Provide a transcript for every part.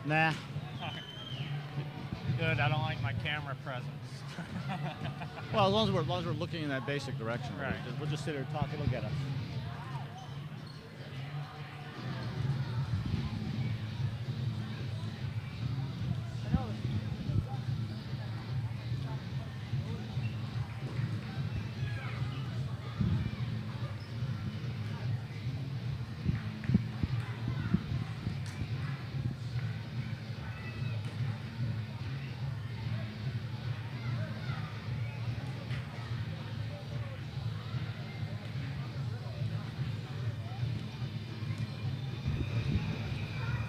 Nah. Good. I don't like my camera presence. Well, as long as we're looking in that basic direction, Right. We'll just sit here and talk. It'll get us.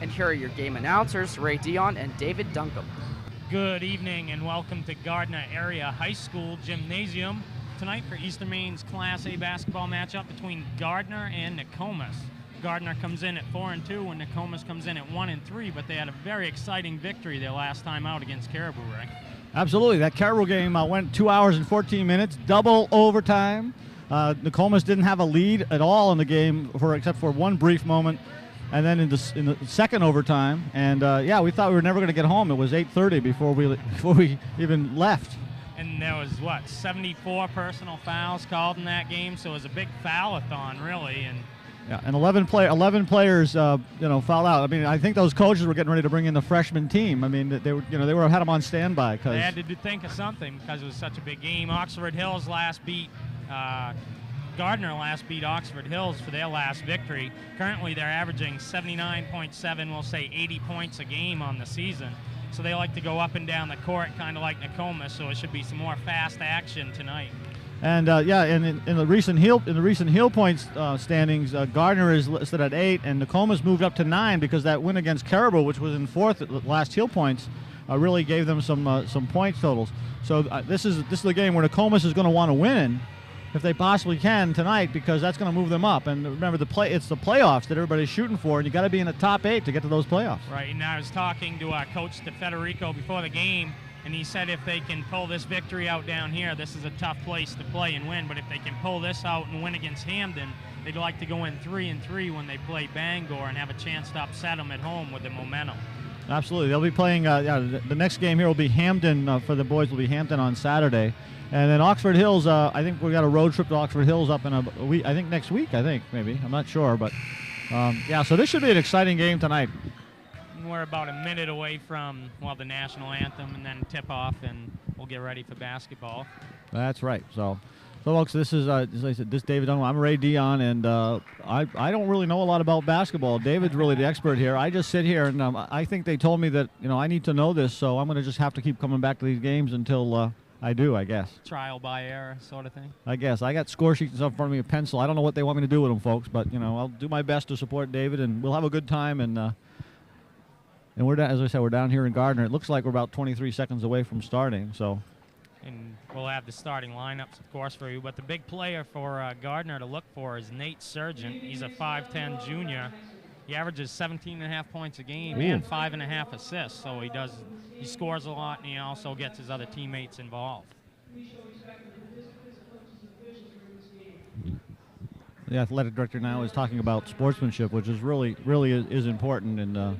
And here are your game announcers, Ray Dion and David Duncombe. Good evening and welcome to Gardiner Area High School Gymnasium. Tonight for Eastern Maine's Class A basketball matchup between Gardiner and Nokomis. Gardiner comes in at 4-2 and Nokomis comes in at 1-3, but they had a very exciting victory their last time out against Caribou, right? Absolutely. That Caribou game went 2 hours and 14 minutes, double overtime. Nokomis didn't have a lead at all in the game except for one brief moment. And then in the second overtime, and we thought we were never going to get home. It was 8:30 before we even left. And there was 74 personal fouls called in that game, so it was a big foul-a-thon, really. And 11 players, fouled out. I mean, I think those coaches were getting ready to bring in the freshman team. I mean, they had them on standby they had to think of something because it was such a big game. Oxford Hills Gardiner last beat Oxford Hills for their last victory. Currently, they're averaging 79.7, we'll say 80 points a game on the season. So they like to go up and down the court, kind of like Nokomis. So it should be some more fast action tonight. And in the recent heel points standings, Gardiner is listed at 8, and Nokomis moved up to 9 because that win against Caribou, which was in 4th at the last heel points, really gave them some points totals. So this is the game where Nokomis is going to want to win if they possibly can tonight, because that's going to move them up. And remember, it's the playoffs that everybody's shooting for, and you got to be in the top 8 to get to those playoffs. Right. And I was talking to our coach Federico before the game, and he said if they can pull this victory out down here, this is a tough place to play and win. But if they can pull this out and win against Hampden, they'd like to go in 3-3 when they play Bangor and have a chance to upset them at home with the momentum. Absolutely. They'll be playing, the next game here will be Hampden, for the boys will be Hampden on Saturday. And then Oxford Hills, I think we got a road trip to Oxford Hills up in a week, I think next week, maybe. I'm not sure, but so this should be an exciting game tonight. We're about a minute away from, the national anthem and then tip-off, and we'll get ready for basketball. That's right. So folks, this is, as I said, this is David Dunlap. I'm Ray Dion, and I don't really know a lot about basketball. David's really the expert here. I just sit here, and I think they told me that, I need to know this, so I'm going to just have to keep coming back to these games until I do, I guess. Trial by error sort of thing? I guess. I got score sheets and stuff in front of me, a pencil. I don't know what they want me to do with them, folks, but, I'll do my best to support David, and we'll have a good time, and we're as I said, we're down here in Gardiner. It looks like we're about 23 seconds away from starting, so. And we'll have the starting lineups, of course, for you. But the big player for Gardiner to look for is Nate Sargent. He's a 5'10 junior. He averages 17.5 points a game and 5.5 assists. So he scores a lot, and he also gets his other teammates involved. The athletic director now is talking about sportsmanship, which is really is important, and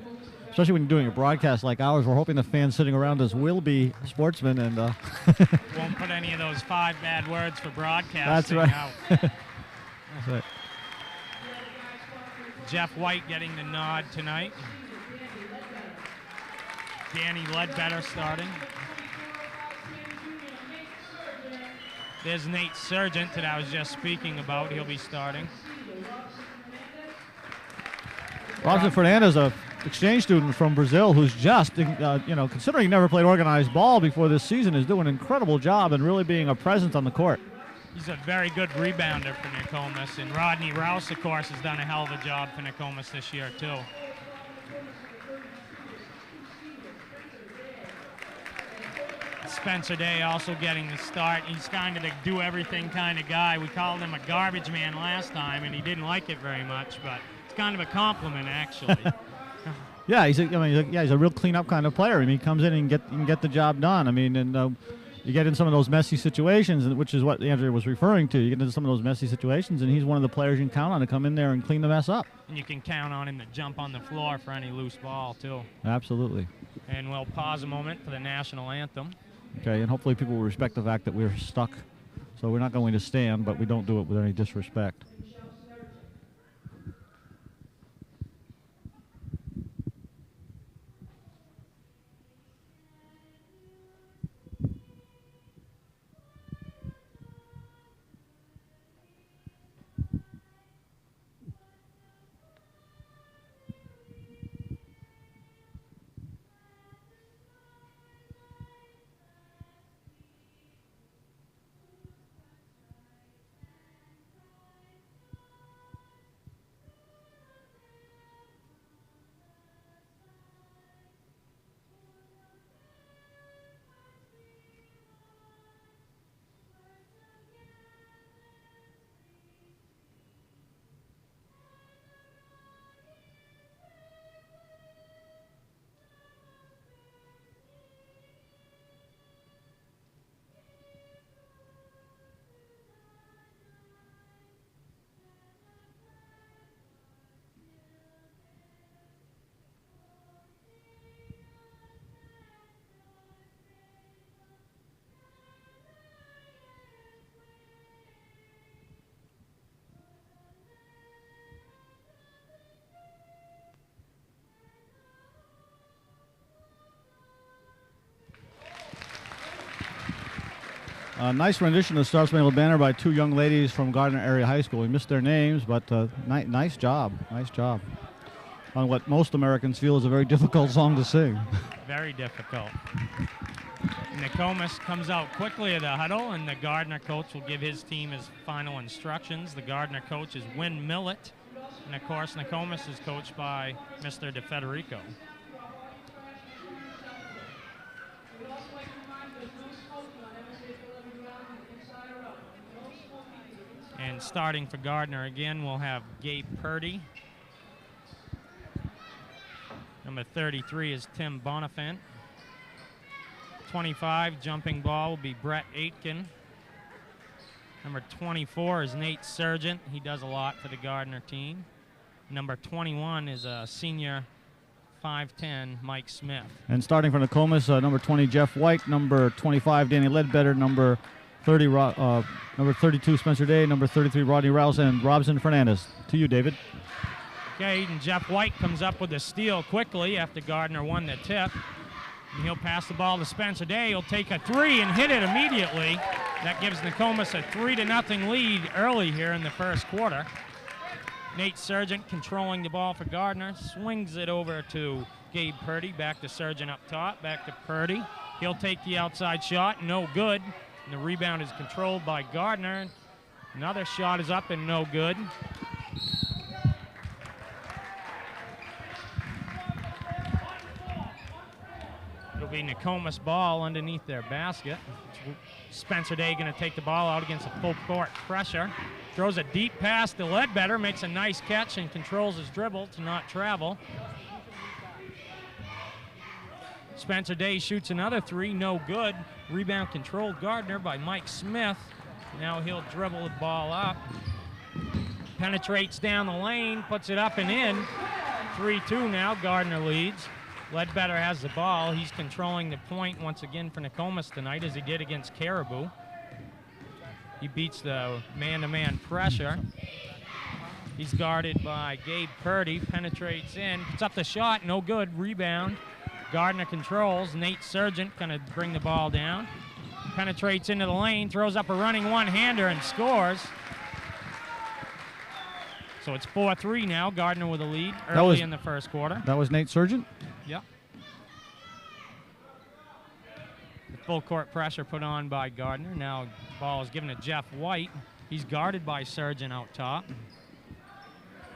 especially when you're doing a broadcast like ours, we're hoping the fans sitting around us will be sportsmen, and won't put any of those 5 bad words for broadcasting out. That's right. Jeff White getting the nod tonight. Danny Ledbetter starting. There's Nate Sargent that I was just speaking about. He'll be starting. Robson Fernandez, a exchange student from Brazil, who's just, considering he never played organized ball before this season, is doing an incredible job and really being a presence on the court. He's a very good rebounder for Nokomis, and Rodney Rouse, of course, has done a hell of a job for Nokomis this year, too. Spencer Day also getting the start. He's kind of the do-everything kind of guy. We called him a garbage man last time, and he didn't like it very much, but it's kind of a compliment, actually. Yeah, he's a real clean-up kind of player. I mean, he comes in and can get the job done. I mean, and you get in some of those messy situations, which is what Andrea was referring to. You get into some of those messy situations, and he's one of the players you can count on to come in there and clean the mess up. And you can count on him to jump on the floor for any loose ball, too. Absolutely. And we'll pause a moment for the national anthem. Okay, and hopefully people will respect the fact that we're stuck. So we're not going to stand, but we don't do it with any disrespect. A nice rendition of the Star Spangled Banner by two young ladies from Gardiner Area High School. We missed their names, but nice job. Nice job on what most Americans feel is a very difficult song to sing. Very difficult. Nokomis comes out quickly of the huddle, and the Gardiner coach will give his team his final instructions. The Gardiner coach is Win Millett, and of course Nokomis is coached by Mr. DeFederico. And starting for Gardiner again, we'll have Gabe Purdy. Number 33 is Tim Bonifant. 25, jumping ball, will be Brett Aitken. Number 24 is Nate Sargent. He does a lot for the Gardiner team. Number 21 is a senior 5'10", Mike Smith. And starting for Nokomis, number 20, Jeff White. Number 25, Danny Ledbetter. Number 32, Spencer Day. Number 33, Rodney Rouse. And Robson Fernandez. To you, David. Okay, and Jeff White comes up with a steal quickly after Gardiner won the tip. And he'll pass the ball to Spencer Day. He'll take a three and hit it immediately. That gives Nokomis a 3-0 lead early here in the first quarter. Nate Sargent controlling the ball for Gardiner. Swings it over to Gabe Purdy. Back to Sargent up top. Back to Purdy. He'll take the outside shot. No good. And the rebound is controlled by Gardiner. Another shot is up and no good. It'll be Nokomis ball underneath their basket. Spencer Day going to take the ball out against a full court pressure. Throws a deep pass to Ledbetter, makes a nice catch and controls his dribble to not travel. Spencer Day shoots another three, no good. Rebound controlled Gardiner by Mike Smith. Now he'll dribble the ball up. Penetrates down the lane, puts it up and in. 3-2 now, Gardiner leads. Ledbetter has the ball. He's controlling the point once again for Nokomis tonight, as he did against Caribou. He beats the man-to-man pressure. He's guarded by Gabe Purdy. Penetrates in, puts up the shot, no good. Rebound. Gardiner controls. Nate Sargent going to bring the ball down. Penetrates into the lane, throws up a running one-hander and scores. So it's 4-3 now. Gardiner with a lead early in the first quarter. That was Nate Sargent? Yep. The full court pressure put on by Gardiner. Now ball is given to Jeff White. He's guarded by Sargent out top.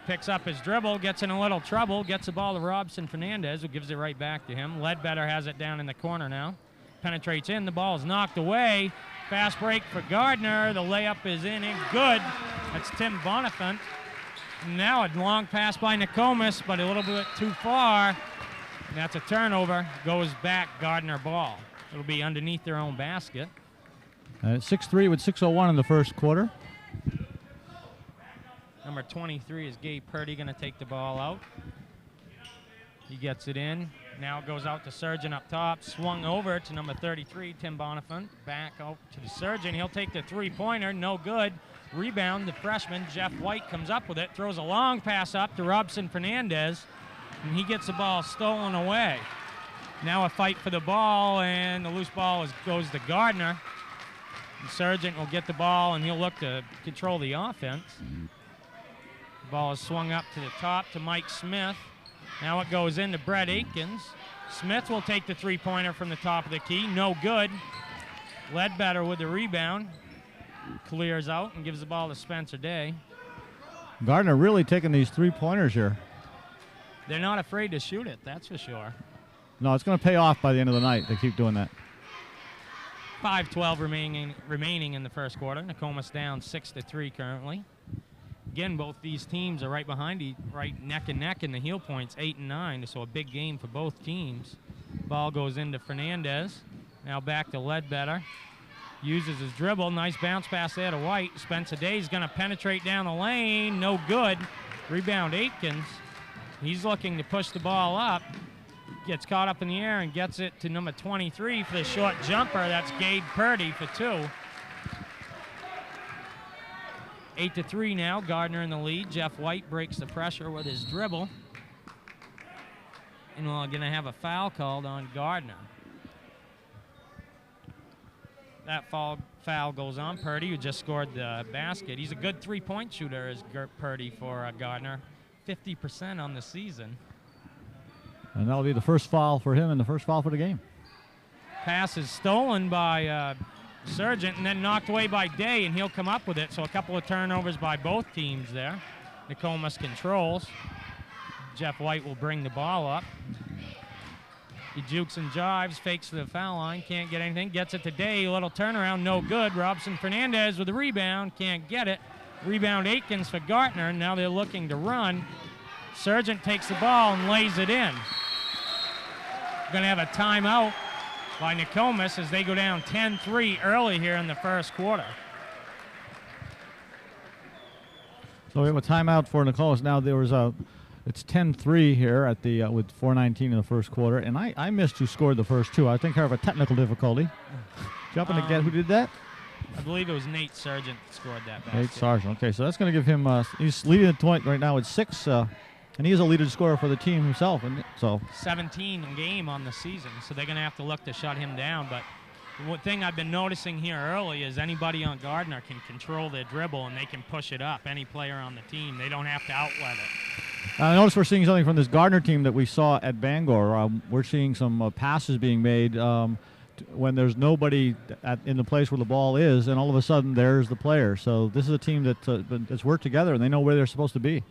Picks up his dribble, gets in a little trouble, gets the ball to Robson Fernandez, who gives it right back to him. Ledbetter has it down in the corner now. Penetrates in, the ball is knocked away. Fast break for Gardiner. The layup is in and good. That's Tim Bonifant. Now a long pass by Nokomis, but a little bit too far. And that's a turnover. Goes back, Gardiner ball. It'll be underneath their own basket. It's 6-3 with 6:01 in the first quarter. Number 23 is Gabe Purdy going to take the ball out. He gets it in. Now it goes out to Surgeon up top. Swung over to number 33, Tim Bonifant. Back out to the Surgeon. He'll take the three-pointer. No good. Rebound, the freshman, Jeff White, comes up with it. Throws a long pass up to Robson Fernandez. And he gets the ball stolen away. Now a fight for the ball, and the loose ball goes to Gardiner. The Surgeon will get the ball, and he'll look to control the offense. The ball is swung up to the top to Mike Smith. Now it goes into Brett Aikens. Smith will take the three-pointer from the top of the key. No good. Ledbetter with the rebound. Clears out and gives the ball to Spencer Day. Gardiner really taking these three-pointers here. They're not afraid to shoot it, that's for sure. No, it's going to pay off by the end of the night. They keep doing that. 5:12 remaining in the first quarter. Nokomis down 6-3 currently. Again, both these teams are right behind, right neck and neck in the heel points, 8 and 9. So a big game for both teams. Ball goes into Fernandez. Now back to Ledbetter. Uses his dribble. Nice bounce pass there to White. Spencer Day's going to penetrate down the lane. No good. Rebound Aikens. He's looking to push the ball up. Gets caught up in the air and gets it to number 23 for the short jumper. That's Gabe Purdy for 2. 8-3 now. Gardiner in the lead. Jeff White breaks the pressure with his dribble. And we're going to have a foul called on Gardiner. That foul goes on Purdy, who just scored the basket. He's a good three-point shooter, is Purdy, for Gardiner. 50% on the season. And that'll be the first foul for him and the first foul for the game. Pass is stolen by Sargent and then knocked away by Day, and he'll come up with it. So a couple of turnovers by both teams there. Nokomis controls. Jeff White will bring the ball up. He jukes and jives, fakes to the foul line, can't get anything, gets it to Day, a little turnaround, no good. Robson Fernandez with the rebound, can't get it. Rebound Aikens for Gardiner, now they're looking to run. Sargent takes the ball and lays it in. Going to have a timeout by Nokomis as they go down 10-3 early here in the first quarter. So we have a timeout for Nokomis. Now there was it's 10-3 here at the with 4:19 in the first quarter, and I missed who scored the first two. I think I have a technical difficulty. Jumping to get who did that? I believe it was Nate Sargent that scored that basket. Nate Sargent. Okay, so that's going to give him. He's leading the point right now with 6, and he is a leading scorer for the team himself. And so 17 game on the season, so they're going to have to look to shut him down. But one thing I've been noticing here early is anybody on Gardiner can control their dribble and they can push it up. Any player on the team, they don't have to outlet it. I notice we're seeing something from this Gardiner team that we saw at Bangor. We're seeing some passes being made when there's nobody in the place where the ball is, and all of a sudden there's the player. So this is a team that's worked together, and they know where they're supposed to be.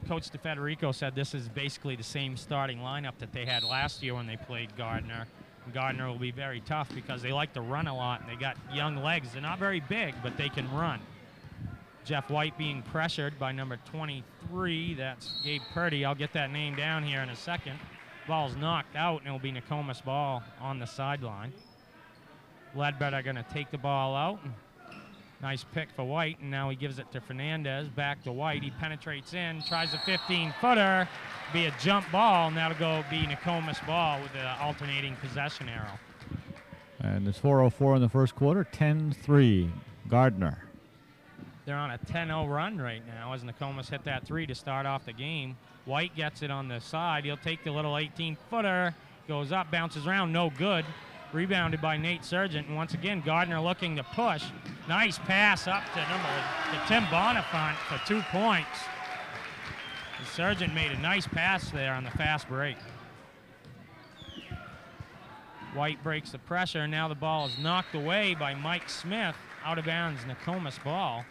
Coach DeFederico said this is basically the same starting lineup that they had last year when they played Gardiner. And Gardiner will be very tough because they like to run a lot, and they got young legs. They're not very big, but they can run. Jeff White being pressured by number 23. That's Gabe Purdy. I'll get that name down here in a second. Ball's knocked out, and it'll be Nokomis ball on the sideline. Ledbetter going to take the ball out. Nice pick for White, and now he gives it to Fernandez. Back to White. He penetrates in, tries a 15-footer. Be a jump ball, and that'll be Nokomis ball with the alternating possession arrow. And it's 4:04 in the first quarter, 10-3, Gardiner. They're on a 10-0 run right now as Nokomis hit that 3 to start off the game. White gets it on the side. He'll take the little 18-footer, goes up, bounces around, no good. Rebounded by Nate Sargent, and once again, Gardiner looking to push. Nice pass up to Tim Bonifant for 2 points. And Sargent made a nice pass there on the fast break. White breaks the pressure, and now the ball is knocked away by Mike Smith. Out of bounds, Nokomis ball.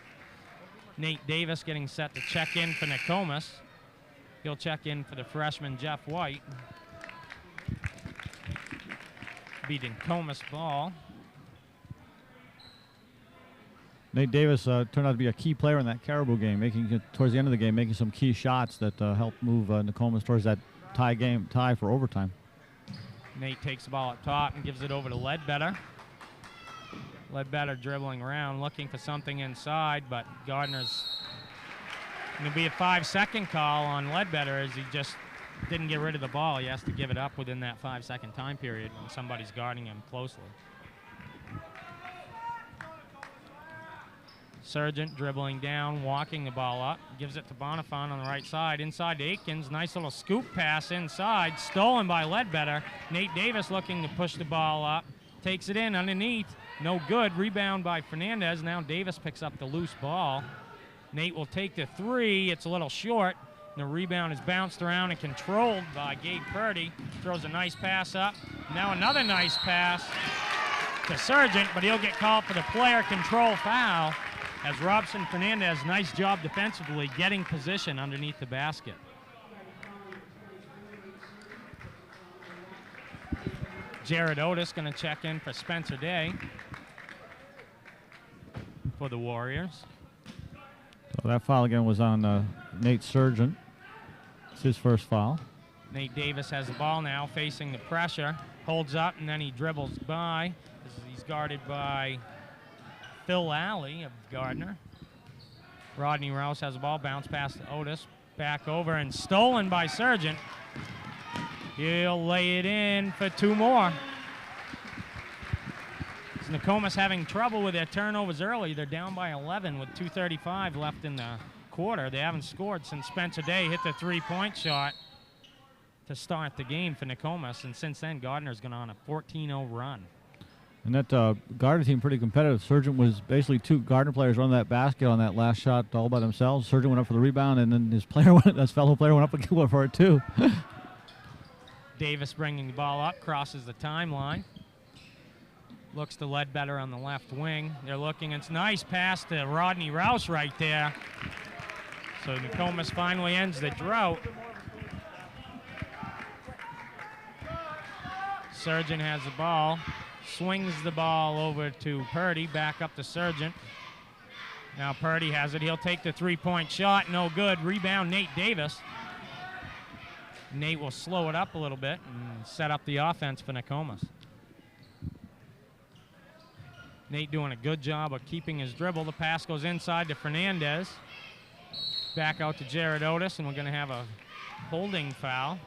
Nate Davis getting set to check in for Nokomis. He'll check in for the freshman Jeff White. Be Nokomis ball. Nate Davis turned out to be a key player in that Caribou game, towards the end of the game, making some key shots that helped move Nokomis towards that tie for overtime. Nate takes the ball up top and gives it over to Ledbetter. Ledbetter dribbling around, looking for something inside, but Gardner's going to be a 5-second call on Ledbetter as he just didn't get rid of the ball. He has to give it up within that 5-second time period when somebody's guarding him closely. Sargent dribbling down, walking the ball up, gives it to Bonifant on the right side, inside to Aikens. Nice little scoop pass inside, stolen by Ledbetter. Nate Davis looking to push the ball up, takes it in underneath, no good. Rebound by Fernandez. Now Davis picks up the loose ball. Nate will take the three. It's a little short. The rebound is bounced around and controlled by Gabe Purdy. Throws a nice pass up. Now another nice pass to Sargent, but he'll get called for the player control foul. As Robson Fernandez, nice job defensively getting position underneath the basket. Jared Otis going to check in for Spencer Day for the Warriors. So that foul again was on Nate Sargent. It's his first foul. Nate Davis has the ball now, facing the pressure. Holds up, and then he dribbles by. He's guarded by Phil Alley of Gardiner. Rodney Rouse has the ball, bounce past Otis, back over, and stolen by Sargent. He'll lay it in for two more. Nokomis having trouble with their turnovers early. They're down by 11 with 2:35 left in the quarter. They haven't scored since Spencer Day hit the three-point shot to start the game for Nokomis, and since then Gardiner's gone on a 14-0 run. And that Gardner team pretty competitive. Sargent was basically two Gardner players running that basket on that last shot all by themselves. Sargent went up for the rebound, and then his fellow player went up and went for it too. Davis bringing the ball up, crosses the timeline. Looks to Ledbetter on the left wing. They're looking. It's a nice pass to Rodney Rouse right there. So Nokomis finally ends the drought. Sargent has the ball. Swings the ball over to Purdy. Back up to Sargent. Now Purdy has it. He'll take the three-point shot. No good. Rebound, Nate Davis. Nate will slow it up a little bit and set up the offense for Nokomis. Nate doing a good job of keeping his dribble. The pass goes inside to Fernandez. Back out to Jared Otis, and we're going to have a holding foul.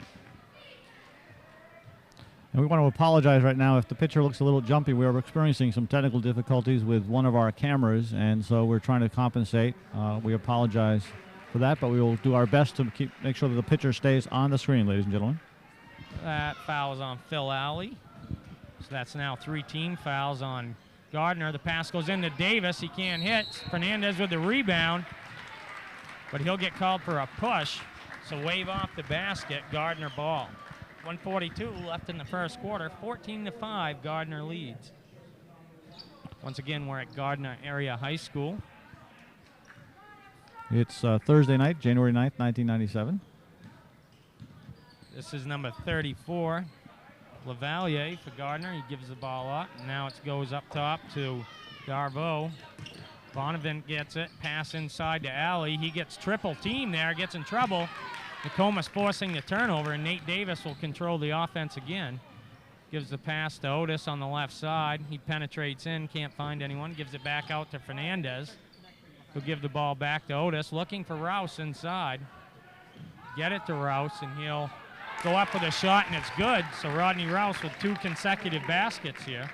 And we want to apologize right now if the picture looks a little jumpy. We are experiencing some technical difficulties with one of our cameras, and so we're trying to compensate. We apologize for that, but we will do our best to make sure that the picture stays on the screen, ladies and gentlemen. That foul is on Phil Alley. So that's now 3 team fouls on Gardiner. The pass goes into Davis. He can't hit. Fernandez with the rebound, but he'll get called for a push. So wave off the basket. Gardiner ball. 1:42 left in the first quarter. 14-5. Gardiner leads. Once again, we're at Gardiner Area High School. It's Thursday night, January 9th, 1997. This is number 34. Lavalier for Gardiner. He gives the ball up. Now it goes up top to Darvo. Bonavent gets it. Pass inside to Alley. He gets triple team there. Gets in trouble. Nokomis forcing the turnover, and Nate Davis will control the offense again. Gives the pass to Otis on the left side. He penetrates in. Can't find anyone. Gives it back out to Fernandez. He'll give the ball back to Otis. Looking for Rouse inside. Get it to Rouse, and he'll go up with a shot, and it's good. So Rodney Rouse with 2 consecutive baskets here.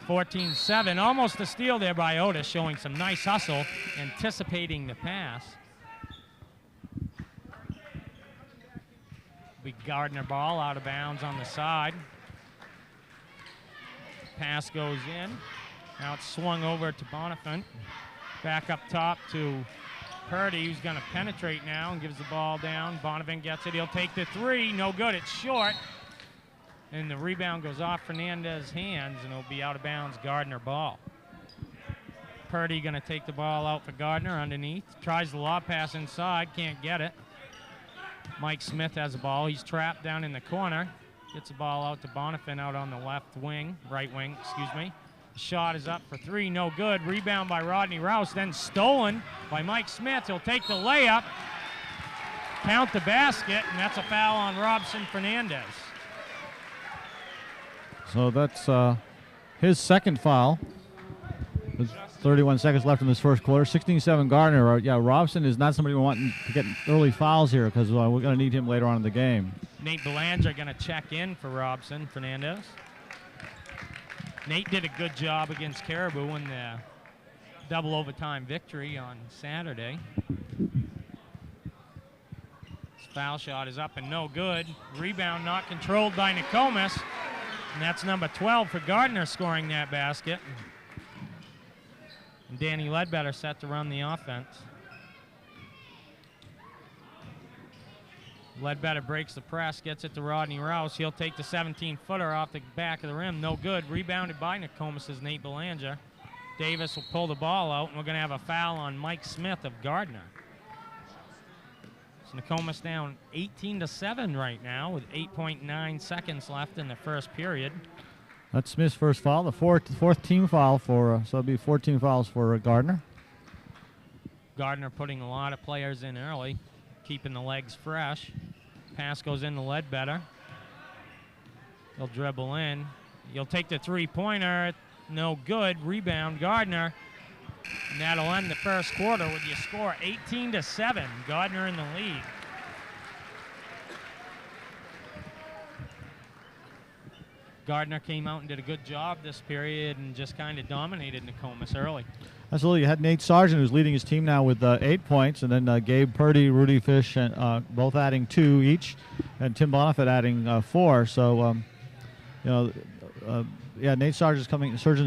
14-7, almost a steal there by Otis, showing some nice hustle, anticipating the pass. Big Gardiner ball out of bounds on the side. Pass goes in. Now it's swung over to Bonifant. Back up top to Purdy, who's going to penetrate now and gives the ball down. Bonavent gets it. He'll take the 3. No good. It's short. And the rebound goes off Fernandez's hands, and it'll be out of bounds. Gardiner ball. Purdy going to take the ball out for Gardiner underneath. Tries the lob pass inside. Can't get it. Mike Smith has the ball. He's trapped down in the corner. Gets the ball out to Bonifant out on the left wing. Right wing, excuse me. Shot is up for 3, no good. Rebound by Rodney Rouse, then stolen by Mike Smith. He'll take the layup, count the basket, and that's a foul on Robson Fernandez. So that's his second foul. There's 31 seconds left in this first quarter. 16-7 Gardiner. Yeah, Robson is not somebody we want to get early fouls here because we're going to need him later on in the game. Nate Belanger going to check in for Robson Fernandez. Nate did a good job against Caribou in the double overtime victory on Saturday. His foul shot is up and no good. Rebound not controlled by Nokomis. And that's number 12 for Gardiner scoring that basket. And Danny Ledbetter set to run the offense. Ledbetter breaks the press, gets it to Rodney Rouse. He'll take the 17-footer off the back of the rim. No good. Rebounded by Nokomis' Nate Belanger. Davis will pull the ball out, and we're going to have a foul on Mike Smith of Gardiner. So Nokomis down 18-7 right now with 8.9 seconds left in the first period. That's Smith's first foul, the fourth team foul for, so it'll be 14 fouls for Gardiner. Gardiner putting a lot of players in early, keeping the legs fresh. Pass goes into Ledbetter. He'll dribble in. He'll take the three-pointer. No good. Rebound, Gardiner. And that'll end the first quarter with your score 18-7. Gardiner in the lead. Gardiner came out and did a good job this period and just kind of dominated Nokomis early. Absolutely. You had Nate Sargent, who's leading his team now with 8 points, and then Gabe Purdy, Rudy Fish, and both adding 2 each, and Tim Bonifant adding 4. So, yeah, Nate Sargent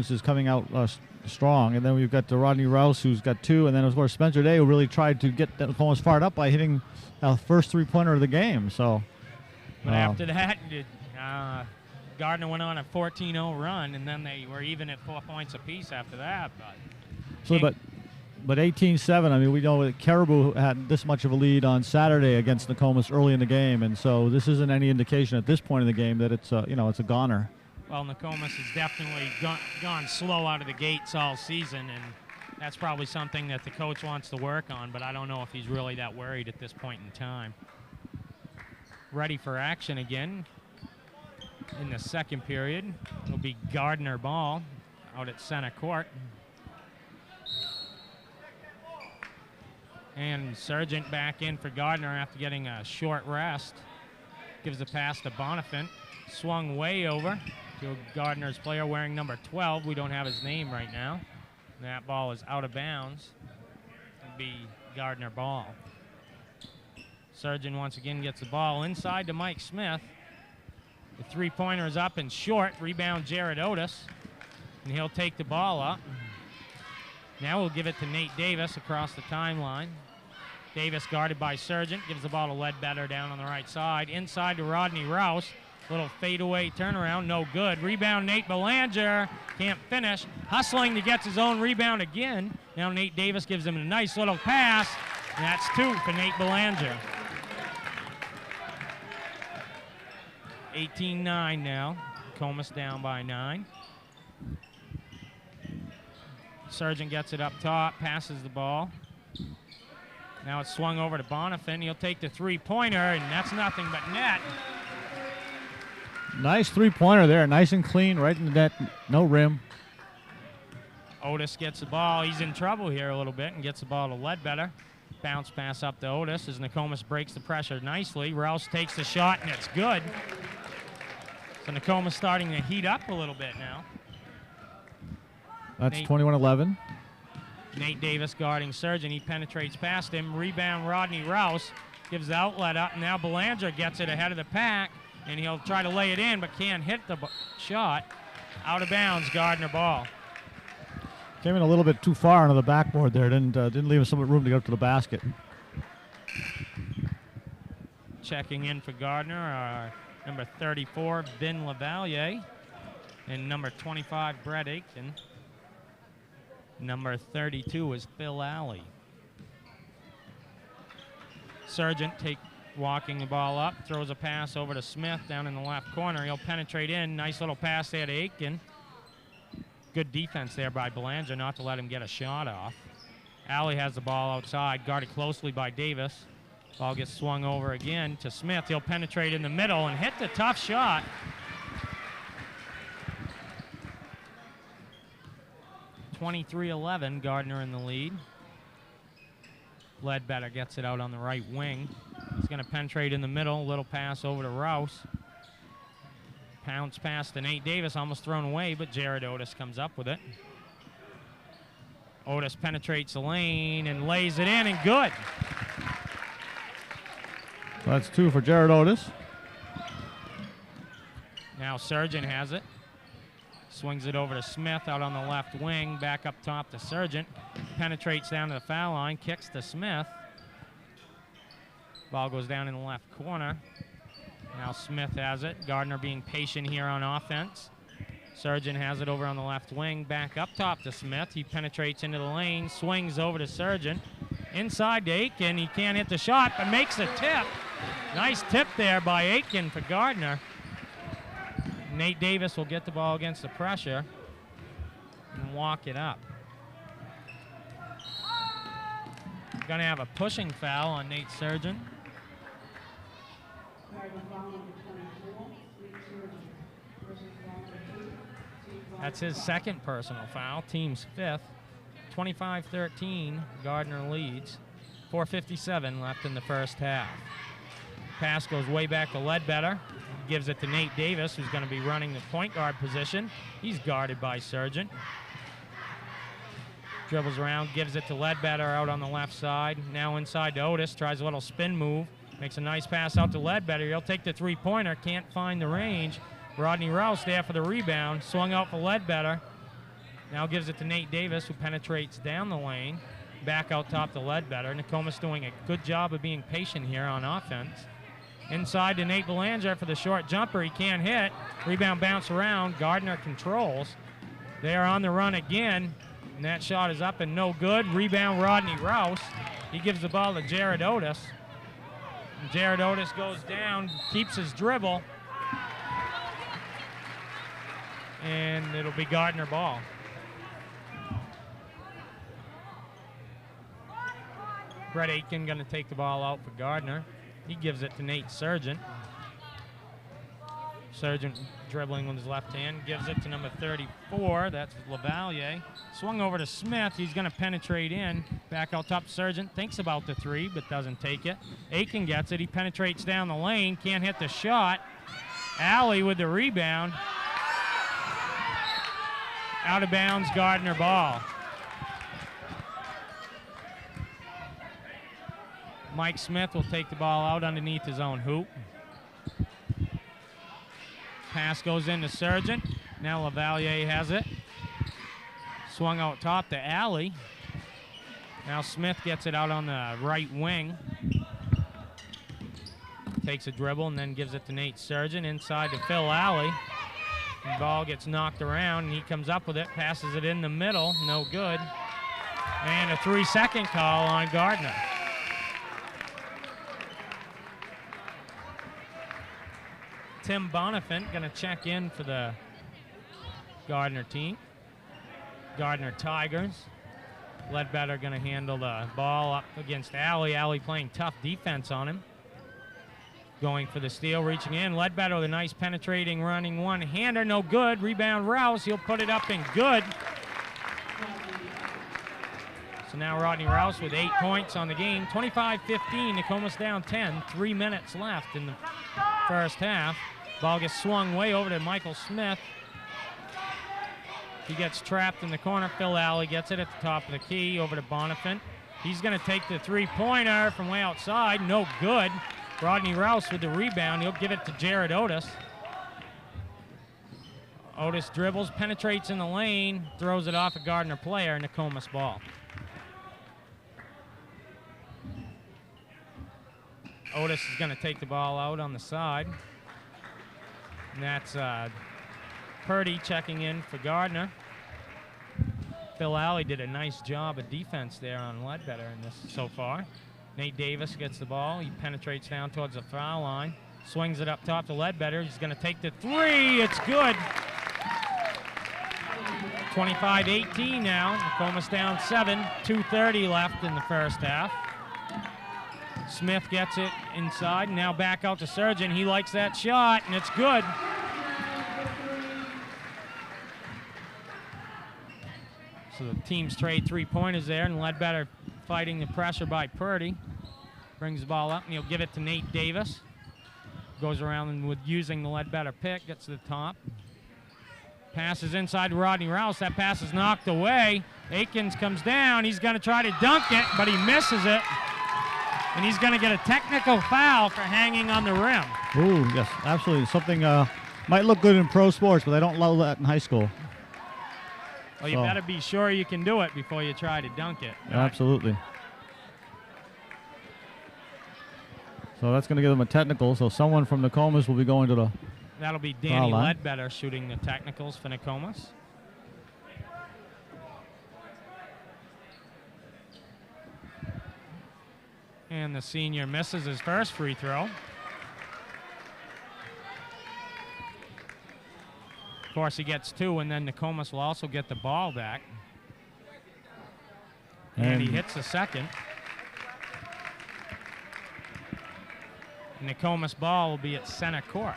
is coming out strong, and then we've got Rodney Rouse, who's got 2, and then of course Spencer Day, who really tried to get Nokomis fired up by hitting the first three-pointer of the game. So, but after that, Gardiner went on a 14-0 run, and then they were even at 4 points apiece after that. But 18-7. I mean, we know that Caribou had this much of a lead on Saturday against Nokomis early in the game, and so this isn't any indication at this point in the game that it's it's a goner. Well, Nokomis has definitely gone slow out of the gates all season, and that's probably something that the coach wants to work on. But I don't know if he's really that worried at this point in time. Ready for action again. In the second period, it'll be Gardiner ball out at center court. And Sargent back in for Gardiner after getting a short rest. Gives the pass to Bonifant. Swung way over to Gardiner's player wearing number 12. We don't have his name right now. And that ball is out of bounds. It'll be Gardiner ball. Sargent once again gets the ball inside to Mike Smith. The three-pointer is up and short. Rebound Jared Otis. And he'll take the ball up. Now we'll give it to Nate Davis across the timeline. Davis guarded by Sargent. Gives the ball to Ledbetter down on the right side. Inside to Rodney Rouse. Little fadeaway turnaround. No good. Rebound Nate Belanger. Can't finish. Hustling to get his own rebound again. Now Nate Davis gives him a nice little pass. And that's 2 for Nate Belanger. 18-9 now. Nokomis down by 9. Sargent gets it up top, passes the ball. Now it's swung over to Bonifant. He'll take the three-pointer, and that's nothing but net. Nice three-pointer there, nice and clean, right in the net, no rim. Otis gets the ball. He's in trouble here a little bit and gets the ball to Ledbetter. Bounce pass up to Otis as Nokomis breaks the pressure nicely. Rouse takes the shot, and it's good. So Nokomis starting to heat up a little bit now. That's 21-11. Nate Davis guarding Sargent. He penetrates past him. Rebound Rodney Rouse. Gives the outlet up. Now Belanger gets it ahead of the pack. And he'll try to lay it in, but can't hit the shot. Out of bounds, Gardiner ball. Came in a little bit too far onto the backboard there. Didn't leave us some room to go to the basket. Checking in for Gardiner are number 34, Vin Lavalier. And number 25, Brett Aitken. Number 32 is Phil Alley. Sargent walking the ball up, throws a pass over to Smith down in the left corner. He'll penetrate in. Nice little pass there to Aitken. Good defense there by Belanger not to let him get a shot off. Alley has the ball outside, guarded closely by Davis. Ball gets swung over again to Smith. He'll penetrate in the middle and hit the tough shot. 23-11, Gardiner in the lead. Ledbetter gets it out on the right wing. He's going to penetrate in the middle. Little pass over to Rouse. Pounce pass to Nate Davis, almost thrown away, but Jared Otis comes up with it. Otis penetrates the lane and lays it in, and good. So that's 2 for Jared Otis. Now Surgeon has it. Swings it over to Smith out on the left wing. Back up top to Surgeon. Penetrates down to the foul line. Kicks to Smith. Ball goes down in the left corner. Now Smith has it. Gardiner being patient here on offense. Surgeon has it over on the left wing. Back up top to Smith. He penetrates into the lane. Swings over to Surgeon. Inside to Aitken. He can't hit the shot, but makes a tip. Nice tip there by Aitken for Gardiner. Nate Davis will get the ball against the pressure and walk it up. Going to have a pushing foul on Nate Surgeon. That's his second personal foul, team's 5th. 25-13, Gardiner leads. 4:57 left in the first half. Pass goes way back to Ledbetter. Gives it to Nate Davis, who's going to be running the point guard position. He's guarded by Surgeon. Dribbles around, gives it to Ledbetter out on the left side. Now inside to Otis, tries a little spin move. Makes a nice pass out to Ledbetter. He'll take the three-pointer, can't find the range. Rodney Rouse there for the rebound. Swung out for Ledbetter. Now gives it to Nate Davis, who penetrates down the lane. Back out top to Ledbetter. Nokomis doing a good job of being patient here on offense. Inside to Nate Belanger for the short jumper. He can't hit. Rebound bounce around. Gardiner controls. They are on the run again. And that shot is up and no good. Rebound Rodney Rouse. He gives the ball to Jared Otis. And Jared Otis goes down, keeps his dribble. And it'll be Gardiner ball. Brett Aitken going to take the ball out for Gardiner. He gives it to Nate Surgeon. Surgeon dribbling with his left hand, gives it to number 34. That's Lavalier. Swung over to Smith. He's going to penetrate in. Back out top, Surgeon thinks about the three, but doesn't take it. Aitken gets it. He penetrates down the lane. Can't hit the shot. Alley with the rebound. Out of bounds, Gardiner ball. Mike Smith will take the ball out underneath his own hoop. Pass goes into Surgeon. Now Lavalier has it. Swung out top to Alley. Now Smith gets it out on the right wing. Takes a dribble and then gives it to Nate Surgeon. Inside to Phil Alley. The ball gets knocked around and he comes up with it. Passes it in the middle. No good. And a 3-second call on Gardiner. Tim Bonifant going to check in for the Gardiner team. Gardiner Tigers. Ledbetter going to handle the ball up against Alley. Alley playing tough defense on him. Going for the steal, reaching in. Ledbetter with a nice penetrating, running one-hander. No good. Rebound Rouse. He'll put it up and good. So now Rodney Rouse with 8 points on the game. 25-15. Nokomis down 10. 3 minutes left in the first half. Ball gets swung way over to Michael Smith. He gets trapped in the corner. Phil Alley gets it at the top of the key over to Bonifant. He's going to take the three-pointer from way outside. No good. Rodney Rouse with the rebound. He'll give it to Jared Otis. Otis dribbles, penetrates in the lane, throws it off a Gardiner player. Nokomis ball. Otis is going to take the ball out on the side. And that's Purdy checking in for Gardiner. Phil Alley did a nice job of defense there on Ledbetter in this so far. Nate Davis gets the ball. He penetrates down towards the foul line. Swings it up top to Ledbetter. He's going to take the three. It's good. 25-18 now. Nokomis down 7. 2:30 left in the first half. Smith gets it inside. Now back out to Surgeon. He likes that shot, and it's good. So the teams trade 3-pointers there, and Ledbetter fighting the pressure by Purdy. Brings the ball up, and he'll give it to Nate Davis. Goes around and with using the Ledbetter pick, gets to the top. Passes inside to Rodney Rouse. That pass is knocked away. Akins comes down. He's going to try to dunk it, but he misses it. And he's going to get a technical foul for hanging on the rim. Ooh, yes, absolutely. Something might look good in pro sports, but they don't allow that in high school. Well, you better be sure you can do it before you try to dunk it. Absolutely. So that's going to give them a technical. So someone from Nokomis will be going to the That'll be Danny Ledbetter shooting the technicals for Nokomis. And the senior misses his first free throw. Of course, he gets 2, and then Nokomis will also get the ball back. And he hits the second. Nokomis ball will be at center court.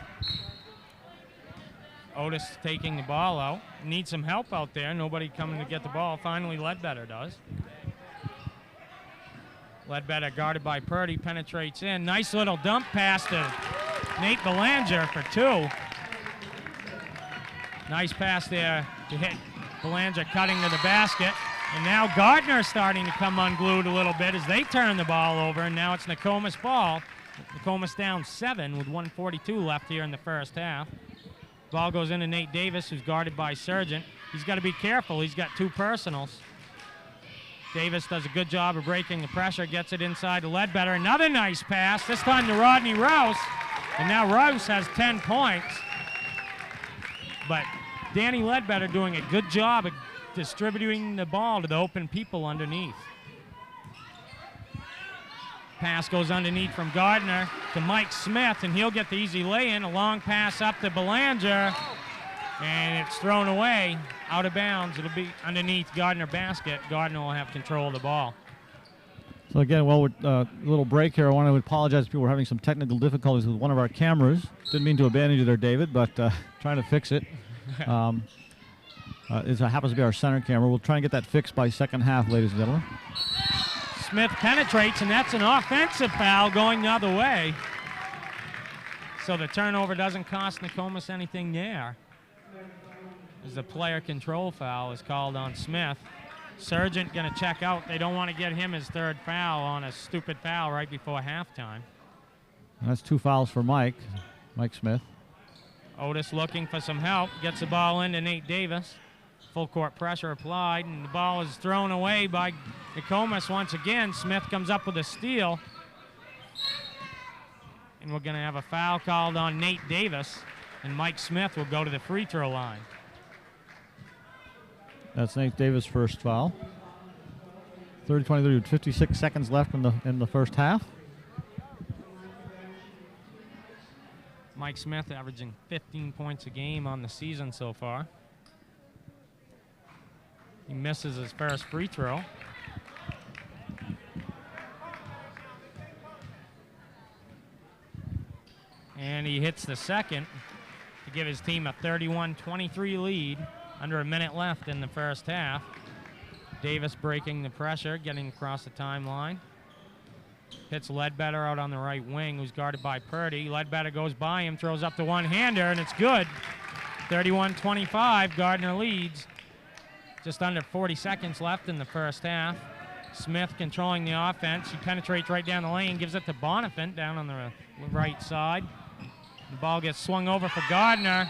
Otis taking the ball out. Needs some help out there. Nobody coming to get the ball. Finally, Ledbetter does. Ledbetter guarded by Purdy, penetrates in. Nice little dump pass to Nate Belanger for 2. Nice pass there to hit Belanger cutting to the basket. And now Gardner starting to come unglued a little bit as they turn the ball over. And now it's Nokomis ball. Nokomis down 7 with 1:42 left here in the first half. Ball goes into Nate Davis, who's guarded by Sargent. He's got to be careful. He's got 2 personals. Davis does a good job of breaking the pressure, gets it inside to Ledbetter. Another nice pass, this time to Rodney Rouse. And now Rouse has 10 points. But Danny Ledbetter doing a good job of distributing the ball to the open people underneath. Pass goes underneath from Gardner to Mike Smith, and he'll get the easy lay-in. A long pass up to Belanger, and it's thrown away, out of bounds. It'll be underneath Gardner basket. Gardner will have control of the ball. So again, well, with a little break here, I want to apologize to people. We're having some technical difficulties with one of our cameras. Didn't mean to abandon you there, David, but trying to fix it. It happens to be our center camera. We'll try and get that fixed by second half, ladies and gentlemen. Smith penetrates, and that's an offensive foul going the other way. So the turnover doesn't cost Nokomis anything there, as the player control foul is called on Smith. Sargent going to check out. They don't want to get him his 3rd foul on a stupid foul right before halftime. And that's 2 fouls for Mike Smith. Otis looking for some help, gets the ball into Nate Davis. Full court pressure applied, and the ball is thrown away by Nokomis once again. Smith comes up with a steal. And we're going to have a foul called on Nate Davis, and Mike Smith will go to the free throw line. That's Nate Davis' first foul. 30-23 with 56 seconds left in the first half. Mike Smith averaging 15 points a game on the season so far. He misses his first free throw. And he hits the second to give his team a 31-23 lead. Under a minute left in the first half. Davis breaking the pressure, getting across the timeline. Hits Ledbetter out on the right wing, who's guarded by Purdy. Ledbetter goes by him, throws up the one-hander, and it's good. 31-25, Gardner leads. Just under 40 seconds left in the first half. Smith controlling the offense. He penetrates right down the lane, gives it to Bonifant down on the right side. The ball gets swung over for Gardner.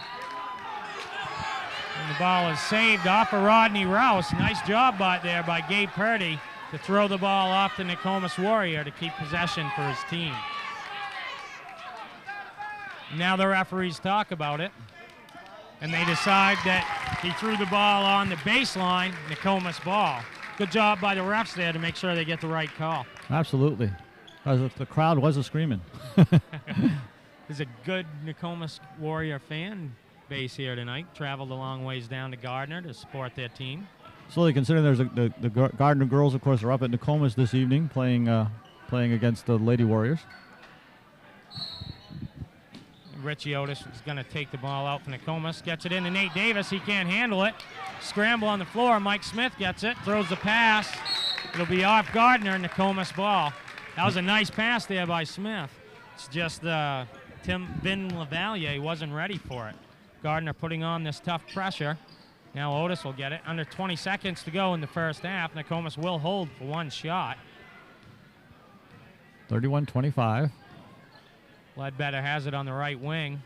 And the ball is saved off of Rodney Rouse. Nice job there by Gabe Purdy to throw the ball off the Nokomis Warrior to keep possession for his team. Now the referees talk about it, and they decide that he threw the ball on the baseline, Nokomis ball. Good job by the refs there to make sure they get the right call. Absolutely. The crowd was screaming. There's a good Nokomis Warrior fan base here tonight. Traveled a long ways down to Gardiner to support their team. Slowly considering there's the Gardiner girls, of course, are up at Nokomis this evening playing against the Lady Warriors. Richie Otis is going to take the ball out from Nokomis. Gets it into Nate Davis. He can't handle it. Scramble on the floor. Mike Smith gets it. Throws the pass. It'll be off Gardiner. Nokomis ball. That was a nice pass there by Smith. It's just Vin Lavalier wasn't ready for it. Gardiner putting on this tough pressure. Now Otis will get it. Under 20 seconds to go in the first half. Nokomis will hold for one shot. 31-25. Ledbetter has it on the right wing.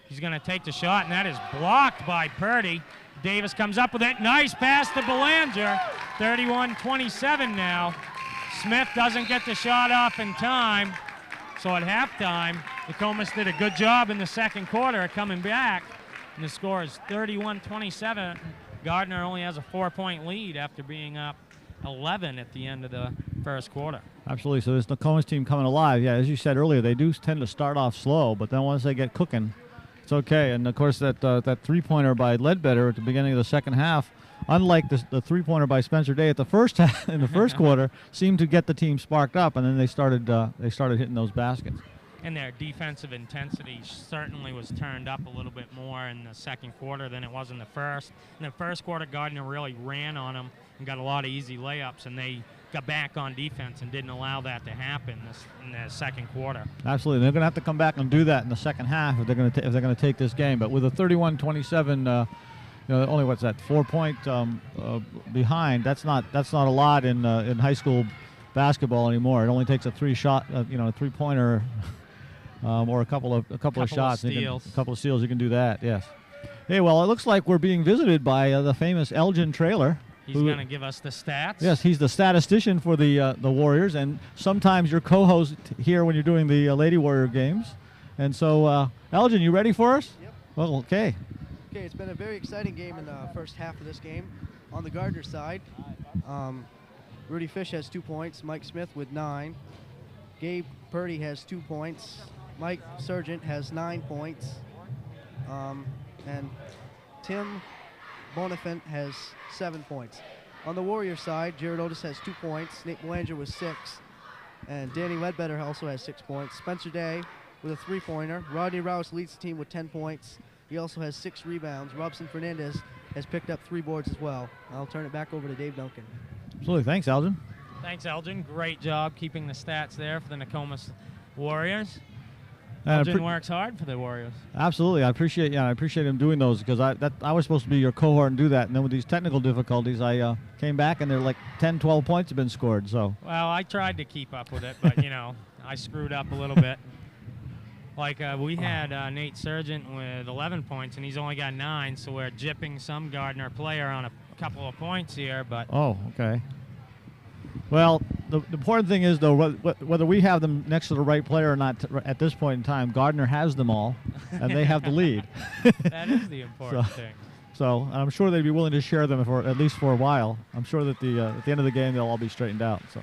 He's going to take the shot, and that is blocked by Purdy. Davis comes up with it. Nice pass to Belanger. 31-27 now. Smith doesn't get the shot off in time. So at halftime, Nokomis did a good job in the second quarter of coming back. And the score is 31-27. Gardiner only has a 4-point lead after being up 11 at the end of the first quarter. Absolutely. So this Nokomis team coming alive. Yeah, as you said earlier, they do tend to start off slow, but then once they get cooking, it's okay. And of course, that three-pointer by Ledbetter at the beginning of the second half, unlike the three-pointer by Spencer Day at the first half, in the first quarter, seemed to get the team sparked up, and then they started hitting those baskets. And their defensive intensity certainly was turned up a little bit more in the second quarter than it was in the first. In the first quarter, Gardiner really ran on them and got a lot of easy layups, and they got back on defense and didn't allow that to happen in the second quarter. Absolutely, they're going to have to come back and do that in the second half if they're going to take this game. But with a 31-27, only what's that, 4-point behind? That's not a lot in high school basketball anymore. It only takes a three-pointer. Or a couple of shots, of steals. A couple of steals. You can do that. Yes. Hey, well, it looks like we're being visited by the famous Elgin Trailer. He's going to give us the stats. Yes, he's the statistician for the Warriors, and sometimes your co-host here when you're doing the Lady Warrior games. And so, Elgin, you ready for us? Yep. Well, okay. Okay, it's been a very exciting game in the first half of this game. On the Gardner side, Rudy Fish has 2 points. Mike Smith with 9. Gabe Purdy has 2 points. Mike Sargent has 9 points. And Tim Bonifant has 7 points. On the Warrior side, Jared Otis has 2 points. Nate Belanger with 6. And Danny Ledbetter also has 6 points. Spencer Day with a 3-pointer. Rodney Rouse leads the team with 10 points. He also has 6 rebounds. Robson Fernandez has picked up 3 boards as well. I'll turn it back over to Dave Duncan. Absolutely. Thanks, Elgin. Thanks, Elgin. Great job keeping the stats there for the Nokomis Warriors. And Elgin works hard for the Warriors. Absolutely, I appreciate him doing those because I was supposed to be your cohort and do that, and then with these technical difficulties, I came back and they're like 10, 12 points have been scored. So. Well, I tried to keep up with it, but I screwed up a little bit. Like we had Nate Sargent with 11 points, and he's only got 9, so we're jipping some Gardiner player on a couple of points here. But oh, okay. Well, the important thing is, though, whether we have them next to the right player or not at this point in time, Gardiner has them all, and they have the lead. That is the important thing. So I'm sure they'd be willing to share them at least for a while. I'm sure that at the end of the game, they'll all be straightened out. So.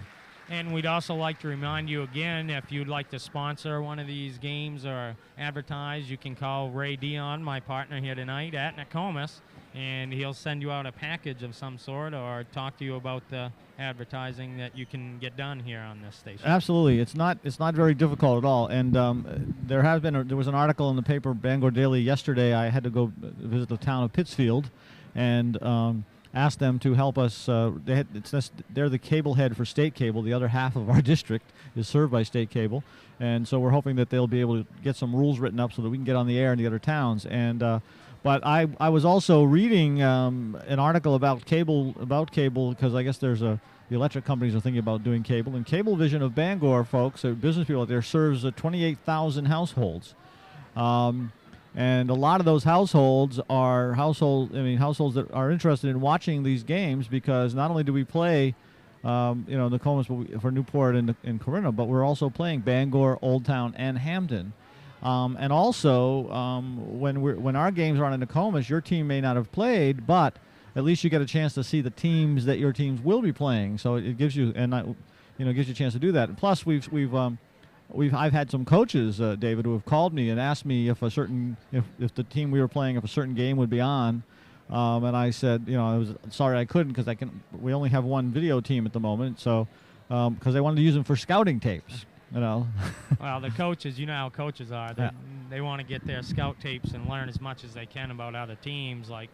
And we'd also like to remind you again, if you'd like to sponsor one of these games or advertise, you can call Ray Dion, my partner here tonight, at Nokomis, and he'll send you out a package of some sort or talk to you about the advertising that you can get done here on this station. Absolutely, it's not very difficult at all. And there was an article in the paper Bangor Daily yesterday. I had to go visit the town of Pittsfield, and asked them to help us. They're the cable head for state cable. The other half of our district is served by state cable, and so we're hoping that they'll be able to get some rules written up so that we can get on the air in the other towns. And but I was also reading an article about cable because I guess the electric companies are thinking about doing cable. And Cablevision of Bangor, folks, business people out there, serves 28,000 households. And a lot of those households are households that are interested in watching these games because not only do we play, Nokomis for Newport and Corinna, but we're also playing Bangor, Old Town, and Hamden. And also, when our games are on in Nokomis, your team may not have played, but at least you get a chance to see the teams that your teams will be playing. So it gives you gives you a chance to do that. And plus, I've had some coaches, David, who have called me and asked me if the team we were playing, if a certain game would be on, and I said, I was sorry I couldn't because we only have one video team at the moment, so because they wanted to use them for scouting tapes, Well, the coaches, you know how coaches are. they want to get their scout tapes and learn as much as they can about other teams. Like,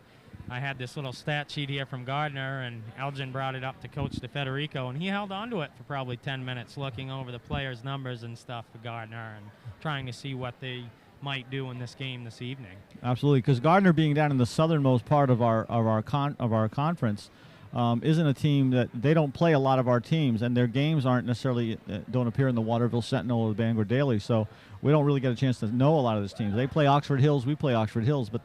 I had this little stat sheet here from Gardiner, and Elgin brought it up to Coach DeFederico, and he held on to it for probably 10 minutes, looking over the players' numbers and stuff for Gardiner and trying to see what they might do in this game this evening. Absolutely, because Gardiner, being down in the southernmost part of our conference, isn't a team that they don't play a lot of our teams, and their games aren't necessarily don't appear in the Waterville Sentinel or the Bangor Daily, so we don't really get a chance to know a lot of these teams. They play Oxford Hills, we play Oxford Hills, but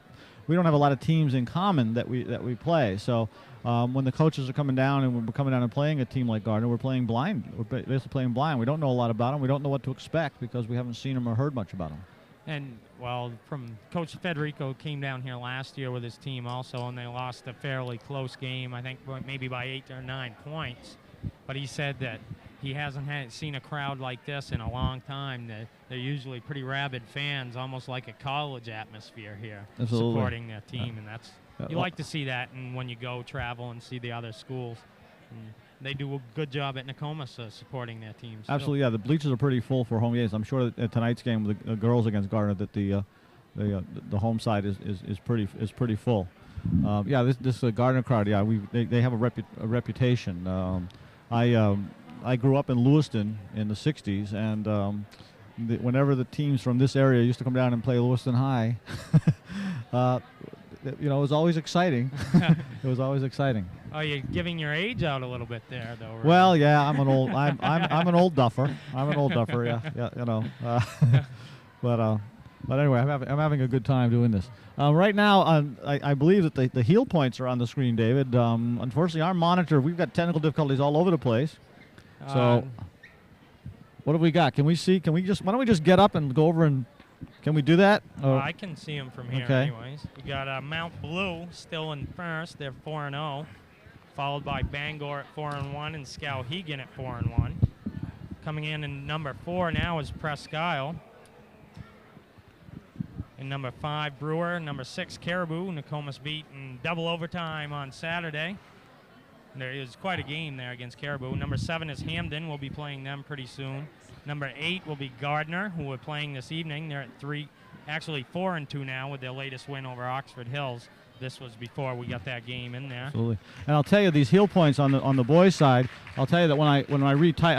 we don't have a lot of teams in common that we play. So when the coaches are coming down and we're coming down and playing a team like Gardiner, we're playing blind. We're basically playing blind. We don't know a lot about them. We don't know what to expect because we haven't seen them or heard much about them. And, well, from Coach Federico came down here last year with his team also, and they lost a fairly close game, I think maybe by 8 or 9 points. But he said that he hasn't seen a crowd like this in a long time. They're usually pretty rabid fans, almost like a college atmosphere here, Absolutely. supporting their team. And that's you like to see that, and when you go travel and see the other schools. And they do a good job at Nokomis supporting their teams. Absolutely, yeah. The bleachers are pretty full for home games. I'm sure that at tonight's game with the girls against Gardiner that the home side is pretty full. Yeah, this Gardiner crowd. Yeah, they have a reputation. I grew up in Lewiston in the '60s, and whenever the teams from this area used to come down and play Lewiston High, it was always exciting. It was always exciting. Oh, you're giving your age out a little bit there, though. Right? Well, yeah, I'm an old duffer. I'm an old duffer. Yeah. But anyway, I'm having a good time doing this. Right now, I believe that the heel points are on the screen, David. Unfortunately, our monitor, we've got technical difficulties all over the place. So, what have we got? Why don't we just get up and go over and, can we do that? I can see them from here, okay. anyways. We got Mount Blue still in first. They're 4-0, followed by Bangor at 4-1 and Skowhegan at 4-1. Coming in number 4 now is Presque Isle. In number 5, Brewer. Number 6, Caribou. Nokomis beat in double overtime on Saturday. There is quite a game there against Caribou. Number 7 is Hamden. We'll be playing them pretty soon. Number 8 will be Gardiner, who we're playing this evening. They're at 4-2 now with their latest win over Oxford Hills. This was before we got that game in there. Absolutely. And I'll tell you, these heel points on the boys' side, I'll tell you that when I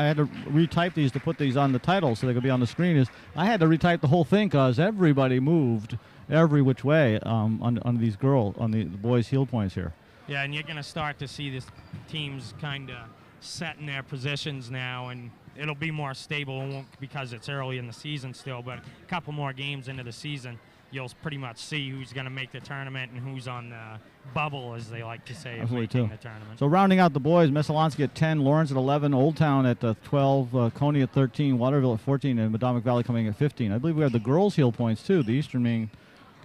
had to retype these to put these on the title so they could be on the screen, I had to retype the whole thing because everybody moved every which way on the boys' heel points here. Yeah, and you're going to start to see this teams kind of set in their positions now, and it'll be more stable because it's early in the season still, but a couple more games into the season, you'll pretty much see who's going to make the tournament and who's on the bubble, as they like to say, of making the tournament. So rounding out the boys, Messalonsky at 10, Lawrence at 11, Old Town at 12, Coney at 13, Waterville at 14, and Madomic Valley coming at 15. I believe we have the girls' heel points, too, the Eastern Maine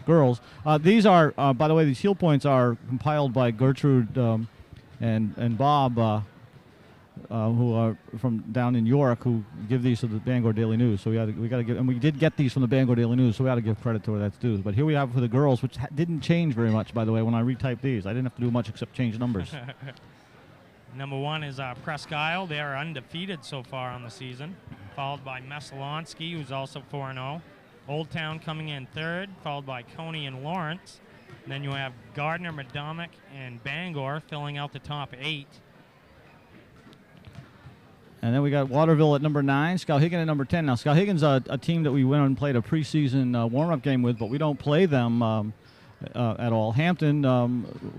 girls. These are, by the way, these heel points are compiled by Gertrude and Bob, who are from down in York, who give these to the Bangor Daily News. So we got to give, and we did get these from the Bangor Daily News, so we got to give credit to where that's due. But here we have for the girls, which didn't change very much, by the way, when I retyped these. I didn't have to do much except change numbers. Number 1 is Presque Isle. They are undefeated so far on the season, followed by Messalonsky, who's also 4-0. Old Town coming in 3rd, followed by Coney and Lawrence. And then you have Gardiner, Madomic, and Bangor filling out the top 8. And then we got Waterville at number 9, Skowhegan at number 10. Now, Skowhegan's a team that we went and played a preseason warm-up game with, but we don't play them at all. Hampton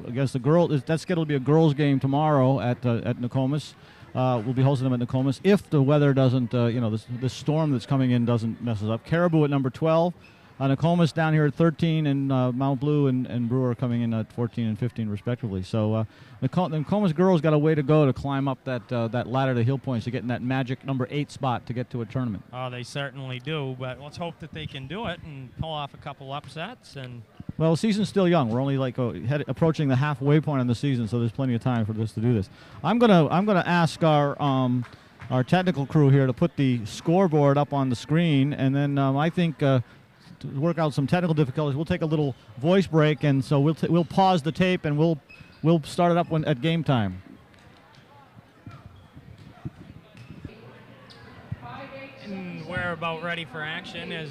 against the girls, that's scheduled to be a girls' game tomorrow at Nokomis. We'll be hosting them at Nokomis if the weather doesn't, this storm that's coming in doesn't mess us up. Caribou at number 12. Nokomis down here at 13, and Mount Blue and Brewer coming in at 14 and 15 respectively. So the Nokomis girls got a way to go to climb up that ladder to heel points to get in that magic number 8 spot to get to a tournament. Oh, they certainly do, but let's hope that they can do it and pull off a couple upsets. Well, the season's still young. We're only approaching the halfway point in the season, so there's plenty of time for this to do this. I'm gonna ask our technical crew here to put the scoreboard up on the screen, and then I think. To work out some technical difficulties, we'll take a little voice break, and so we'll pause the tape and we'll start it up at game time. And we're about ready for action as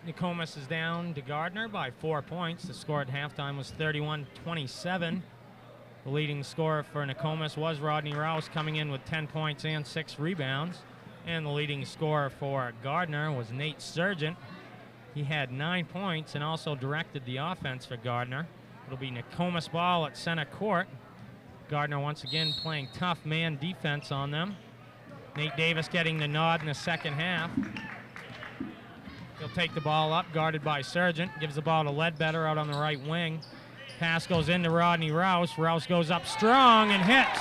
Nokomis is down to Gardiner by 4 points. The score at halftime was 31-27. The leading scorer for Nokomis was Rodney Rouse, coming in with 10 points and 6 rebounds. And the leading scorer for Gardiner was Nate Sargent. He had 9 points and also directed the offense for Gardiner. It'll be Nokomis ball at center court. Gardiner once again playing tough man defense on them. Nate Davis getting the nod in the second half. He'll take the ball up, guarded by Sargent. Gives the ball to Ledbetter out on the right wing. Pass goes into Rodney Rouse. Rouse goes up strong and hits.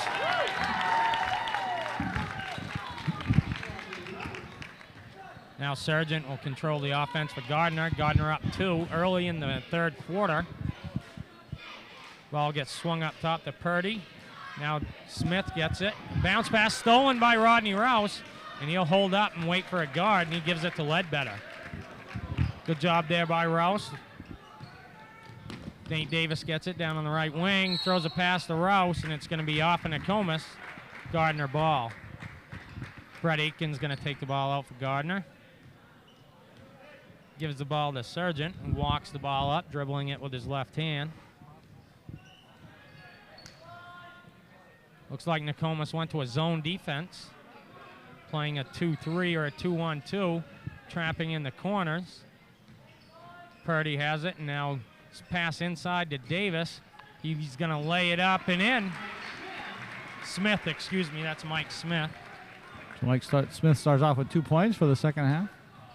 Now Sargent will control the offense for Gardiner. Gardiner up 2 early in the third quarter. Ball gets swung up top to Purdy. Now Smith gets it. Bounce pass stolen by Rodney Rouse, and he'll hold up and wait for a guard, and he gives it to Ledbetter. Good job there by Rouse. Nate Davis gets it down on the right wing, throws a pass to Rouse, and it's going to be off in Nokomis. Gardiner ball. Brett Aitken's going to take the ball out for Gardiner. Gives the ball to Sargent, and walks the ball up, dribbling it with his left hand. Looks like Nokomis went to a zone defense, playing a 2-3 or a 2-1-2, trapping in the corners. Purdy has it, and now pass inside to Davis. He's going to lay it up and in. Smith, excuse me, that's Mike Smith. So Smith starts off with 2 points for the second half.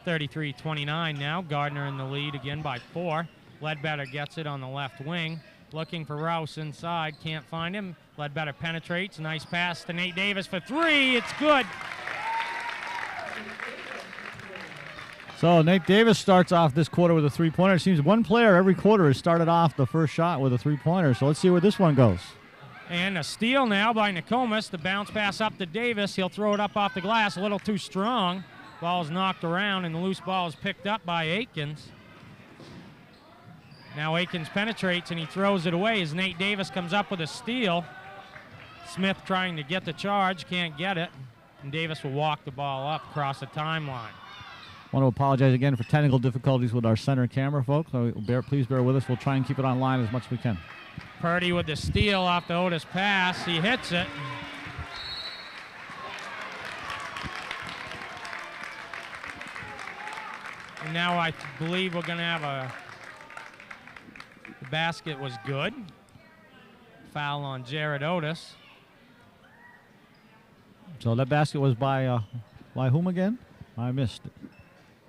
33-29 now. Gardiner in the lead again by 4. Ledbetter gets it on the left wing. Looking for Rouse inside, can't find him. Ledbetter penetrates, nice pass to Nate Davis for 3, it's good. So Nate Davis starts off this quarter with a 3-pointer. It seems one player every quarter has started off the first shot with a 3-pointer. So let's see where this one goes. And a steal now by Nokomis. The bounce pass up to Davis. He'll throw it up off the glass, a little too strong. Ball's knocked around, and the loose ball is picked up by Aikens. Now Aikens penetrates, and he throws it away as Nate Davis comes up with a steal. Smith trying to get the charge, can't get it. And Davis will walk the ball up across the timeline. I want to apologize again for technical difficulties with our center camera, folks. So please bear with us. We'll try and keep it online as much as we can. Purdy with the steal off the Otis pass. He hits it. And now I believe we're going to have the basket was good. Foul on Jared Otis. So that basket was by whom again? I missed it.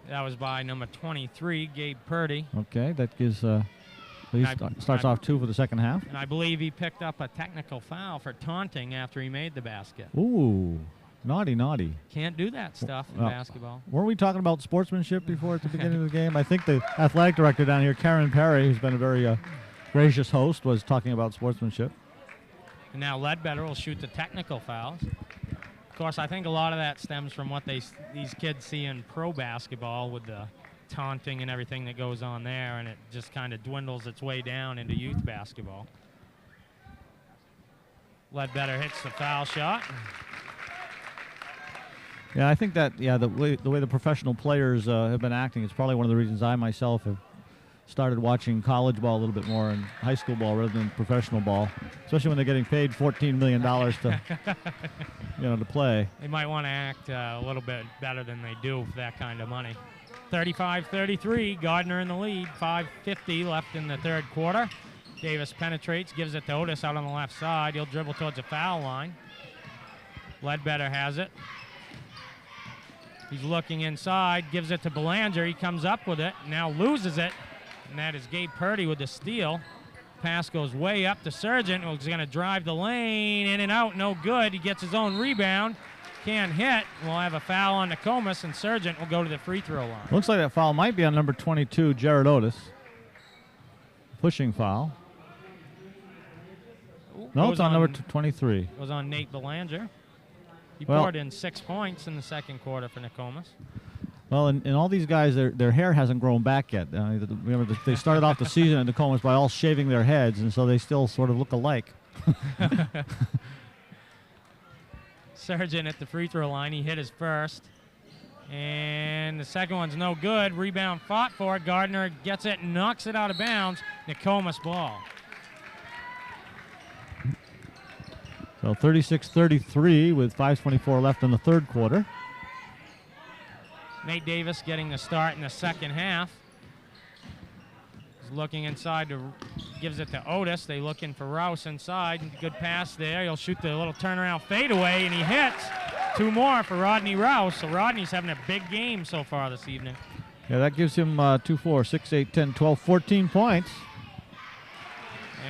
That was by number 23, Gabe Purdy. Okay, that gives starts off 2 for the second half. And I believe he picked up a technical foul for taunting after he made the basket. Ooh, naughty. Can't do that stuff in basketball. Weren't we talking about sportsmanship before at the beginning of the game? I think the athletic director down here, Karen Perry, who's been a very gracious host, was talking about sportsmanship. And now Ledbetter will shoot the technical fouls. Of course, I think a lot of that stems from what these kids see in pro basketball with the taunting and everything that goes on there, and it just kind of dwindles its way down into youth basketball. Ledbetter hits the foul shot. Yeah, I think that the way the professional players have been acting is probably one of the reasons I myself have started watching college ball a little bit more and high school ball rather than professional ball, especially when they're getting paid $14 million to to play. They might want to act a little bit better than they do for that kind of money. 35-33, Gardiner in the lead. 5:50 left in the third quarter. Davis penetrates, gives it to Otis out on the left side. He'll dribble towards the foul line. Ledbetter has it. He's looking inside, gives it to Belanger. He comes up with it, now loses it, and that is Gabe Purdy with the steal. Pass goes way up to Sargent, who's going to drive the lane, in and out, no good. He gets his own rebound, can't hit. We'll have a foul on Nokomis, and Sargent will go to the free throw line. Looks like that foul might be on number 22, Jared Otis. Pushing foul. No, it's on number 23. It was on Nate Belanger. He Well, poured in 6 points in the second quarter for Nokomis. Well, and all these guys, their hair hasn't grown back yet. Remember, they started off the season at Nokomis by all shaving their heads, and so they still sort of look alike. Sargent at the free throw line. He hit his first. And the second one's no good. Rebound fought for. Gardiner gets it, knocks it out of bounds. Nokomis ball. So 36-33 with 5:24 left in the third quarter. Nate Davis getting the start in the second half. He's looking inside to, gives it to Otis. They looking for Rouse inside. Good pass there. He'll shoot the little turnaround fadeaway, and he hits. 2 more for Rodney Rouse. So Rodney's having a big game so far this evening. Yeah, that gives him 2, 4, 6, 8, 10, 12, 14 points.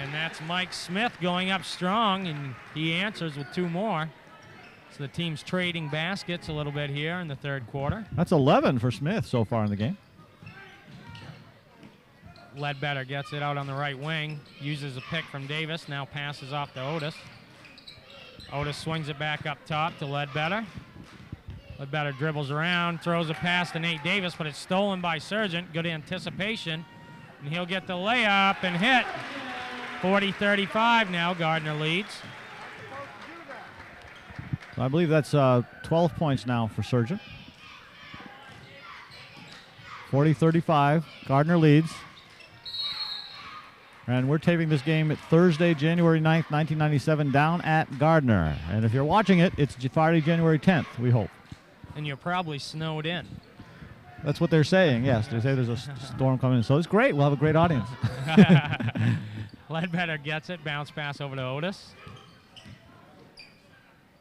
And that's Mike Smith going up strong, and he answers with 2 more. So the team's trading baskets a little bit here in the third quarter. That's 11 for Smith so far in the game. Ledbetter gets it out on the right wing, uses a pick from Davis, now passes off to Otis. Otis swings it back up top to Ledbetter. Ledbetter dribbles around, throws a pass to Nate Davis, but it's stolen by Sargent. Good anticipation, and he'll get the layup and hit. 40-35 now, Gardiner leads. I believe that's 12 points now for Sargent. 40-35, Gardiner leads. And we're taping this game at Thursday, January 9th, 1997, down at Gardiner. And if you're watching it, it's Friday, January 10th, we hope. And you're probably snowed in. That's what they're saying, yes. They say there's a storm coming in. So it's great. We'll have a great audience. Ledbetter gets it. Bounce pass over to Otis.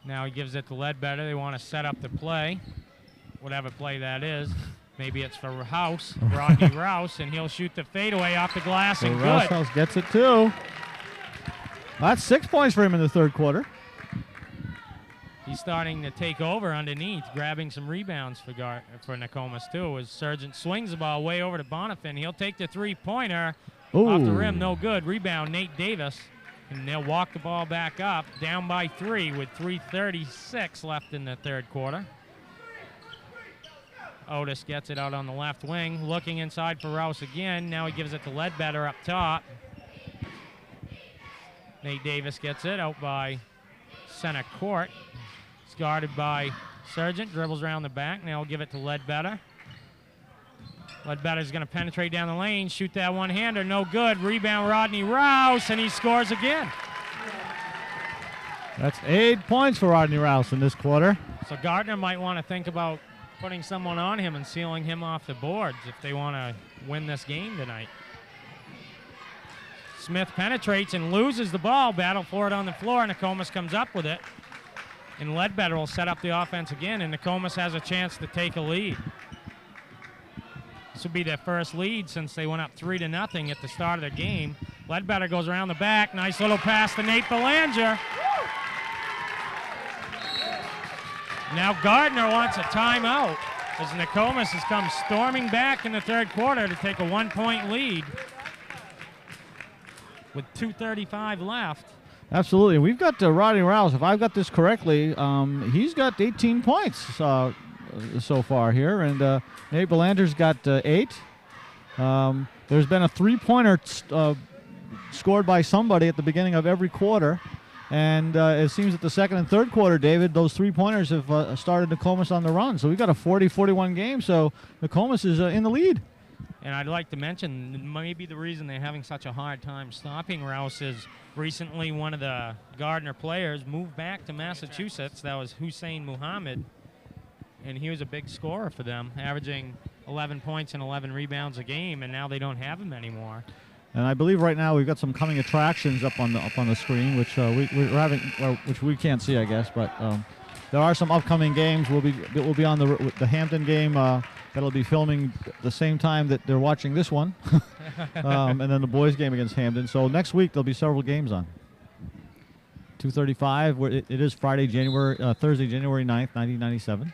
Now he gives it to Ledbetter. They want to set up the play, whatever play that is. Maybe it's for House, Rodney Rouse, and he'll shoot the fadeaway off the glass, and good. House gets it too. That's 6 points for him in the third quarter. He's starting to take over underneath, grabbing some rebounds for Nokomis too. As Sargent swings the ball way over to Bonifin, he'll take the three-pointer off the rim, no good. Rebound, Nate Davis, and they'll walk the ball back up, down by 3 with 3:36 left in the third quarter. Otis gets it out on the left wing, looking inside for Rouse again. Now he gives it to Ledbetter up top. Nate Davis gets it out by center court. It's guarded by Sargent, dribbles around the back. Now he'll give it to Ledbetter. Ledbetter's going to penetrate down the lane, shoot that one-hander, no good. Rebound Rodney Rouse, and he scores again. That's 8 points for Rodney Rouse in this quarter. So Gardiner might want to think about putting someone on him and sealing him off the boards if they want to win this game tonight. Smith penetrates and loses the ball. Battle for it on the floor. Nokomis comes up with it. And Ledbetter will set up the offense again, and Nokomis has a chance to take a lead. This will be their first lead since they went up 3-0 at the start of the game. Ledbetter goes around the back. Nice little pass to Nate Belanger. Now Gardiner wants a timeout as Nokomis has come storming back in the third quarter to take a 1-point lead with 2:35 left. Absolutely. We've got Rodney Rouse. If I've got this correctly, he's got 18 points so far here, and Nate Belanger's got 8. There's been a three-pointer scored by somebody at the beginning of every quarter. And it seems that the second and third quarter, David, those three-pointers have started Nokomis on the run. So we've got a 40-41 game, so Nokomis is in the lead. And I'd like to mention maybe the reason they're having such a hard time stopping Rouse is recently one of the Gardiner players moved back to Massachusetts. That was Hussein Muhammad, and he was a big scorer for them, averaging 11 points and 11 rebounds a game, and now they don't have him anymore. And I believe right now we've got some coming attractions up on the screen, which we're having, which we can't see, I guess. But there are some upcoming games. We'll be on the Hampton game. That'll be filming the same time that they're watching this one, and then the boys' game against Hampton. So next week there'll be several games on. 2:35. It is Thursday, January 9th, 1997.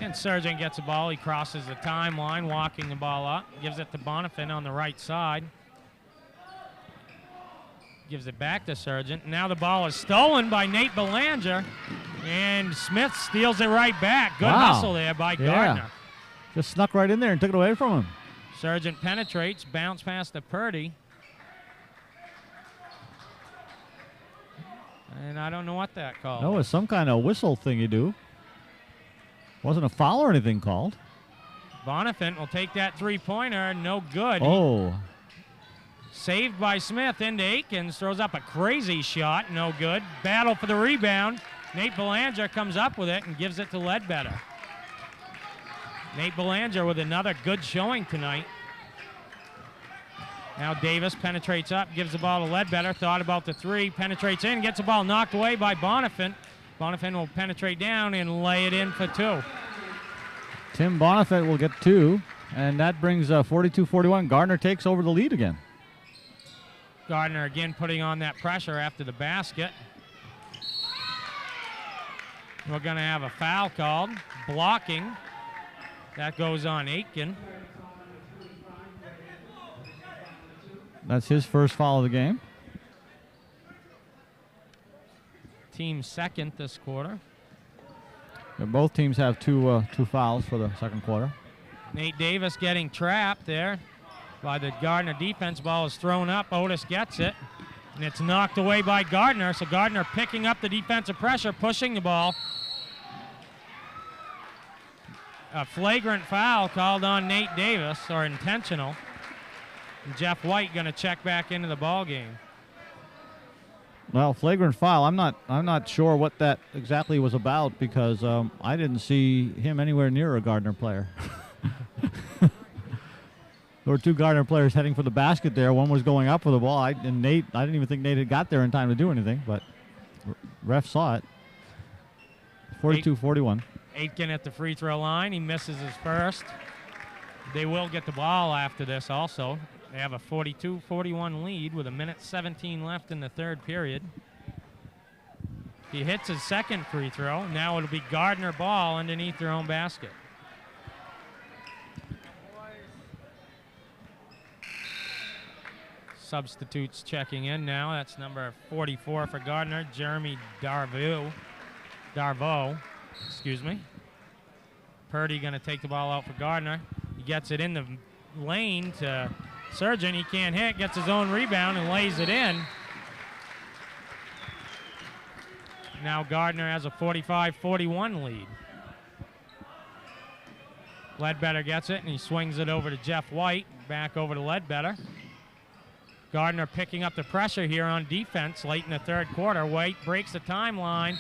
And Sargent gets the ball. He crosses the timeline, walking the ball up. Gives it to Bonifin on the right side. Gives it back to Sargent. Now the ball is stolen by Nate Belanger. And Smith steals it right back. Good hustle there by Gardiner. Just snuck right in there and took it away from him. Sargent penetrates, bounce pass to Purdy. And I don't know what that called. No, it's some kind of whistle thing you do. Wasn't a foul or anything called. Bonifant will take that three-pointer. No good. Oh. Saved by Smith into Aikens. Throws up a crazy shot. No good. Battle for the rebound. Nate Belanger comes up with it and gives it to Ledbetter. Nate Belanger with another good showing tonight. Now Davis penetrates up, gives the ball to Ledbetter. Thought about the three, penetrates in, gets the ball knocked away by Bonifant. Bonifant will penetrate down and lay it in for two. Tim Bonifant will get two, and that brings 42-41. Gardner takes over the lead again. Gardner again putting on that pressure after the basket. We're going to have a foul called, blocking. That goes on Aitken. That's his first foul of the game. Team second this quarter. And both teams have two fouls for the second quarter. Nate Davis getting trapped there by the Gardner defense. Ball is thrown up. Otis gets it, and it's knocked away by Gardner. So Gardner picking up the defensive pressure, pushing the ball. A flagrant foul called on Nate Davis, or intentional. And Jeff White going to check back into the ball game. Well, flagrant foul. I'm not sure what that exactly was about because I didn't see him anywhere near a Gardner player. There were two Gardner players heading for the basket there. One was going up for the ball. And Nate, I didn't even think Nate had got there in time to do anything, but ref saw it. 42-41. Aitken at the free throw line. He misses his first. They will get the ball after this also. They have a 42-41 lead with 1:17 left in the third period. He hits his second free throw. Now it'll be Gardner ball underneath their own basket. Substitutes checking in now. That's number 44 for Gardner, Jeremy Darvo. Excuse me. Purdy going to take the ball out for Gardner. He gets it in the lane to Surgeon. He can't hit, gets his own rebound and lays it in. Now Gardner has a 45-41 lead. Ledbetter gets it and he swings it over to Jeff White. Back over to Ledbetter. Gardner picking up the pressure here on defense late in the third quarter. White breaks the timeline.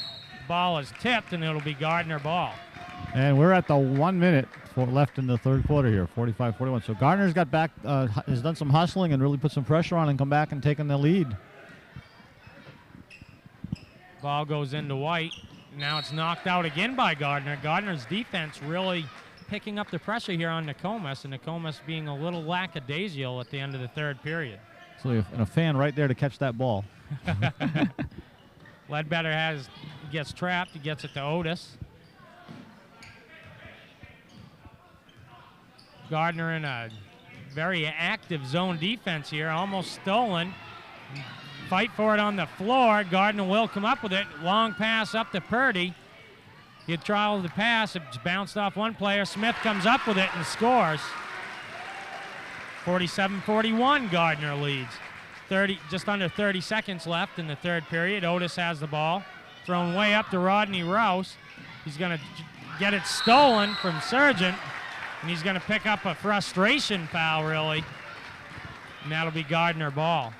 Ball is tipped and it'll be Gardner ball. And we're at the 1 minute left in the third quarter here, 45-41. So Gardner's got back, has done some hustling and really put some pressure on and come back and taken the lead. Ball goes into White. Now it's knocked out again by Gardner. Gardner's defense really picking up the pressure here on Nokomis, and Nokomis being a little lackadaisical at the end of the third period. So and a fan right there to catch that ball. Ledbetter gets trapped. He gets it to Otis. Gardner in a very active zone defense here, almost stolen. Fight for it on the floor. Gardner will come up with it. Long pass up to Purdy. He trials the pass. It's bounced off one player. Smith comes up with it and scores. 47-41, Gardner leads. Just under 30 seconds left in the third period. Otis has the ball. Thrown way up to Rodney Rouse. He's going to get it stolen from Sargent. And he's going to pick up a frustration foul, really. And that'll be Gardner ball.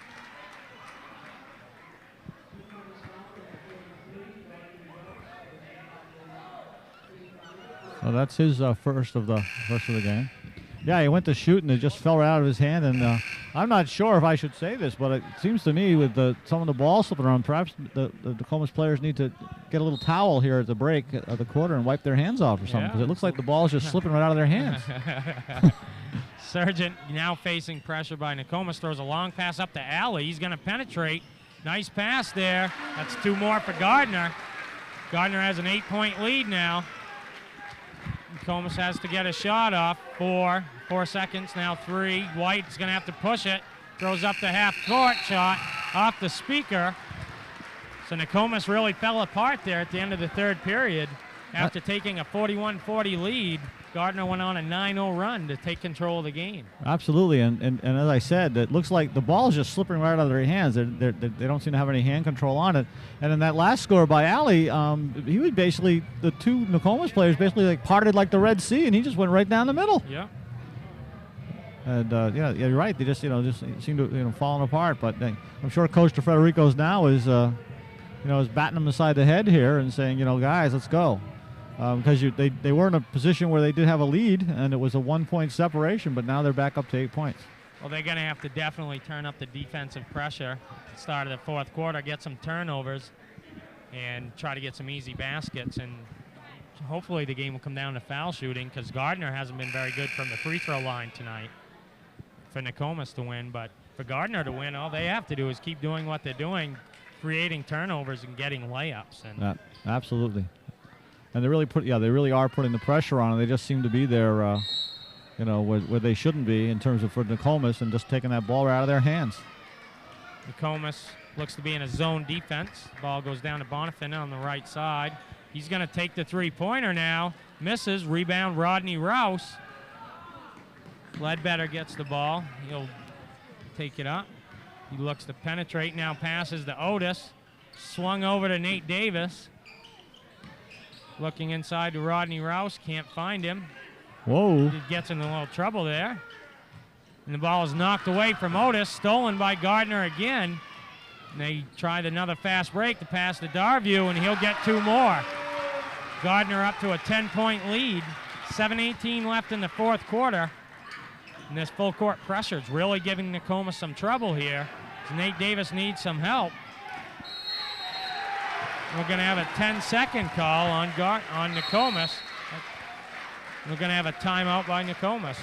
So that's his first of the game. Yeah, he went to shoot and it just fell right out of his hand. And I'm not sure if I should say this, but it seems to me with some of the ball slipping around, perhaps the Nokomis players need to get a little towel here at the break of the quarter and wipe their hands off or something, because it looks like the ball is just slipping right out of their hands. Sargent now facing pressure by Nokomis, throws a long pass up to Alley. He's going to penetrate. Nice pass there. That's two more for Gardner. Gardner has an 8-point lead now. Nokomis has to get a shot off. 4 seconds, now 3. White's going to have to push it. Throws up the half-court shot off the speaker. So Nokomis really fell apart there at the end of the third period. After taking a 41-40 lead, Gardiner went on a 9-0 run to take control of the game. Absolutely, and as I said, it looks like the ball is just slipping right out of their hands. They don't seem to have any hand control on it. And in that last score by Ali, he was basically, the two Nokomis players basically like parted like the Red Sea, and he just went right down the middle. Yeah. And yeah, you're right. They just seem to falling apart. But I'm sure Coach DeFederico's now is is batting them aside the head here and saying, guys, let's go. Because they were in a position where they did have a lead, and it was a 1-point separation, but now they're back up to 8 points. Well, they're going to have to definitely turn up the defensive pressure at the start of the fourth quarter, get some turnovers, and try to get some easy baskets. And hopefully the game will come down to foul shooting, because Gardiner hasn't been very good from the free throw line tonight for Nokomis to win. But for Gardiner to win, all they have to do is keep doing what they're doing, creating turnovers and getting layups. And absolutely. And they really are putting the pressure on, and they just seem to be there, where they shouldn't be in terms of for Nokomis, and just taking that ball right out of their hands. Nokomis looks to be in a zone defense. Ball goes down to Bonifant on the right side. He's going to take the three-pointer now. Misses. Rebound, Rodney Rouse. Ledbetter gets the ball. He'll take it up. He looks to penetrate, now passes to Otis. Swung over to Nate Davis. Looking inside to Rodney Rouse, can't find him. Whoa. He gets in a little trouble there. And the ball is knocked away from Otis, stolen by Gardiner again. And they tried another fast break to pass to Darview, and he'll get two more. Gardiner up to a 10-point lead. 7:18 left in the fourth quarter. And this full court pressure is really giving Nokomis some trouble here. Nate Davis needs some help. We're going to have a 10-second call on Nokomis. We're going to have a timeout by Nokomis.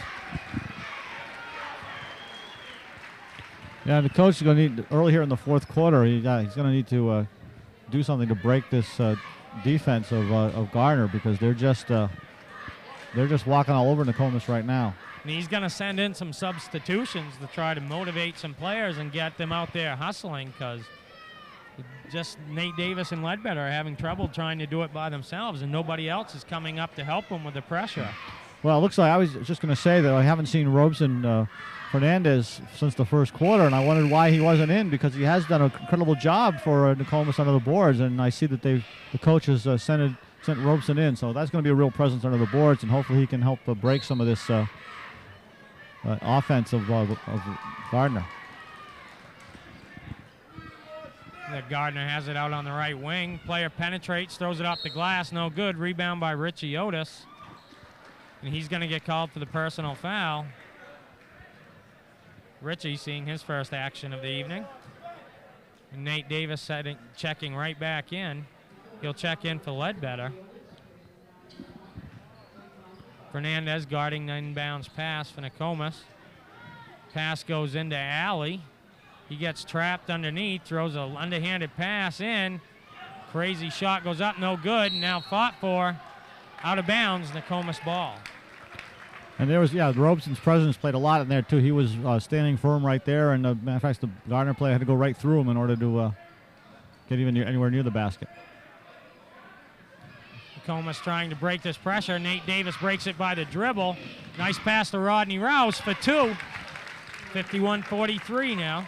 Yeah, the coach is going to need, early here in the fourth quarter, he's going to need to do something to break this defense of Gardiner, because they're just walking all over Nokomis right now. And he's going to send in some substitutions to try to motivate some players and get them out there hustling, because just Nate Davis and Ledbetter are having trouble trying to do it by themselves, and nobody else is coming up to help them with the pressure. Well, it looks like, I was just going to say that I haven't seen Robeson Fernandez since the first quarter, and I wondered why he wasn't in, because he has done an incredible job for Nokomis under the boards, and I see that the coach has sent Robeson in, so that's going to be a real presence under the boards, and hopefully he can help break some of this offense of Gardiner. Gardiner has it out on the right wing. Player penetrates, throws it off the glass, no good. Rebound by Richie Otis. And he's going to get called for the personal foul. Richie seeing his first action of the evening. And Nate Davis checking right back in. He'll check in for Ledbetter. Fernandez guarding the inbounds pass for Nokomis. Pass goes into Alley. He gets trapped underneath, throws an underhanded pass in. Crazy shot goes up, no good. Now fought for, out of bounds, Nokomis ball. And there was, Robeson's presence played a lot in there too. He was standing firm right there, and matter of fact, the Gardiner player had to go right through him in order to get anywhere near the basket. Nokomis trying to break this pressure. Nate Davis breaks it by the dribble. Nice pass to Rodney Rouse for two. 51-43 now.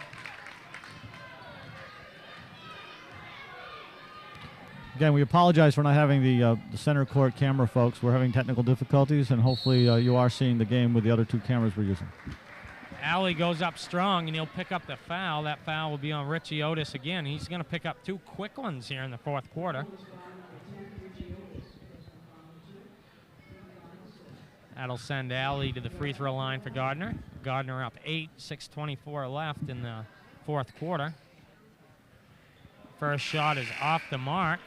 Again, we apologize for not having the center court camera, folks. We're having technical difficulties, and hopefully you are seeing the game with the other two cameras we're using. Alley goes up strong, and he'll pick up the foul. That foul will be on Richie Otis again. He's going to pick up two quick ones here in the fourth quarter. That'll send Alley to the free throw line for Gardiner. Gardiner up 8, 6:24 left in the fourth quarter. First shot is off the mark.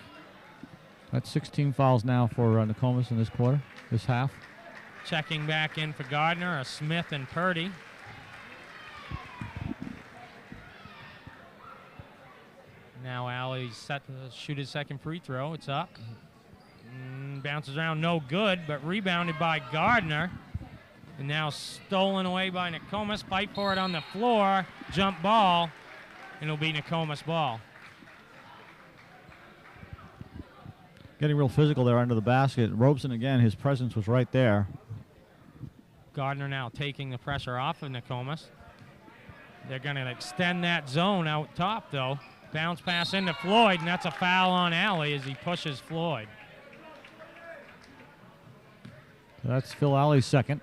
That's 16 fouls now for Nokomis in this quarter, this half. Checking back in for Gardiner are Smith and Purdy. Now Alley's set to shoot his second free throw. It's up. Bounces around, no good, but rebounded by Gardiner. And now stolen away by Nokomis. Fight for it on the floor. Jump ball. And it'll be Nokomis ball. getting real physical there under the basket. Robeson, again, his presence was right there. Gardiner now taking the pressure off of Nokomis. They're going to extend that zone out top, though. Bounce pass into Floyd, and that's a foul on Alley as he pushes Floyd. That's Phil Alley's second.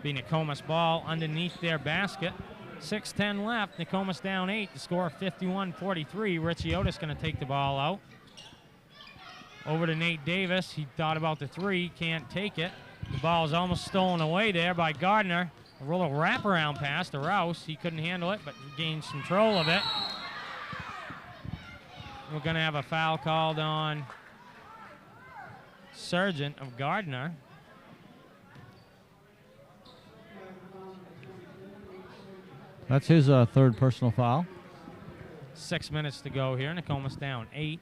Be Nokomis ball underneath their basket. 6:10 left. Nokomis down 8. The score 51-43. Richie Otis going to take the ball out. Over to Nate Davis. He thought about the three. Can't take it. The ball is almost stolen away there by Gardiner. A little wraparound pass to Rouse. He couldn't handle it, but gains control of it. We're going to have a foul called on Sargent of Gardiner. That's his third personal foul. 6 minutes to go here. Nokomis down 8.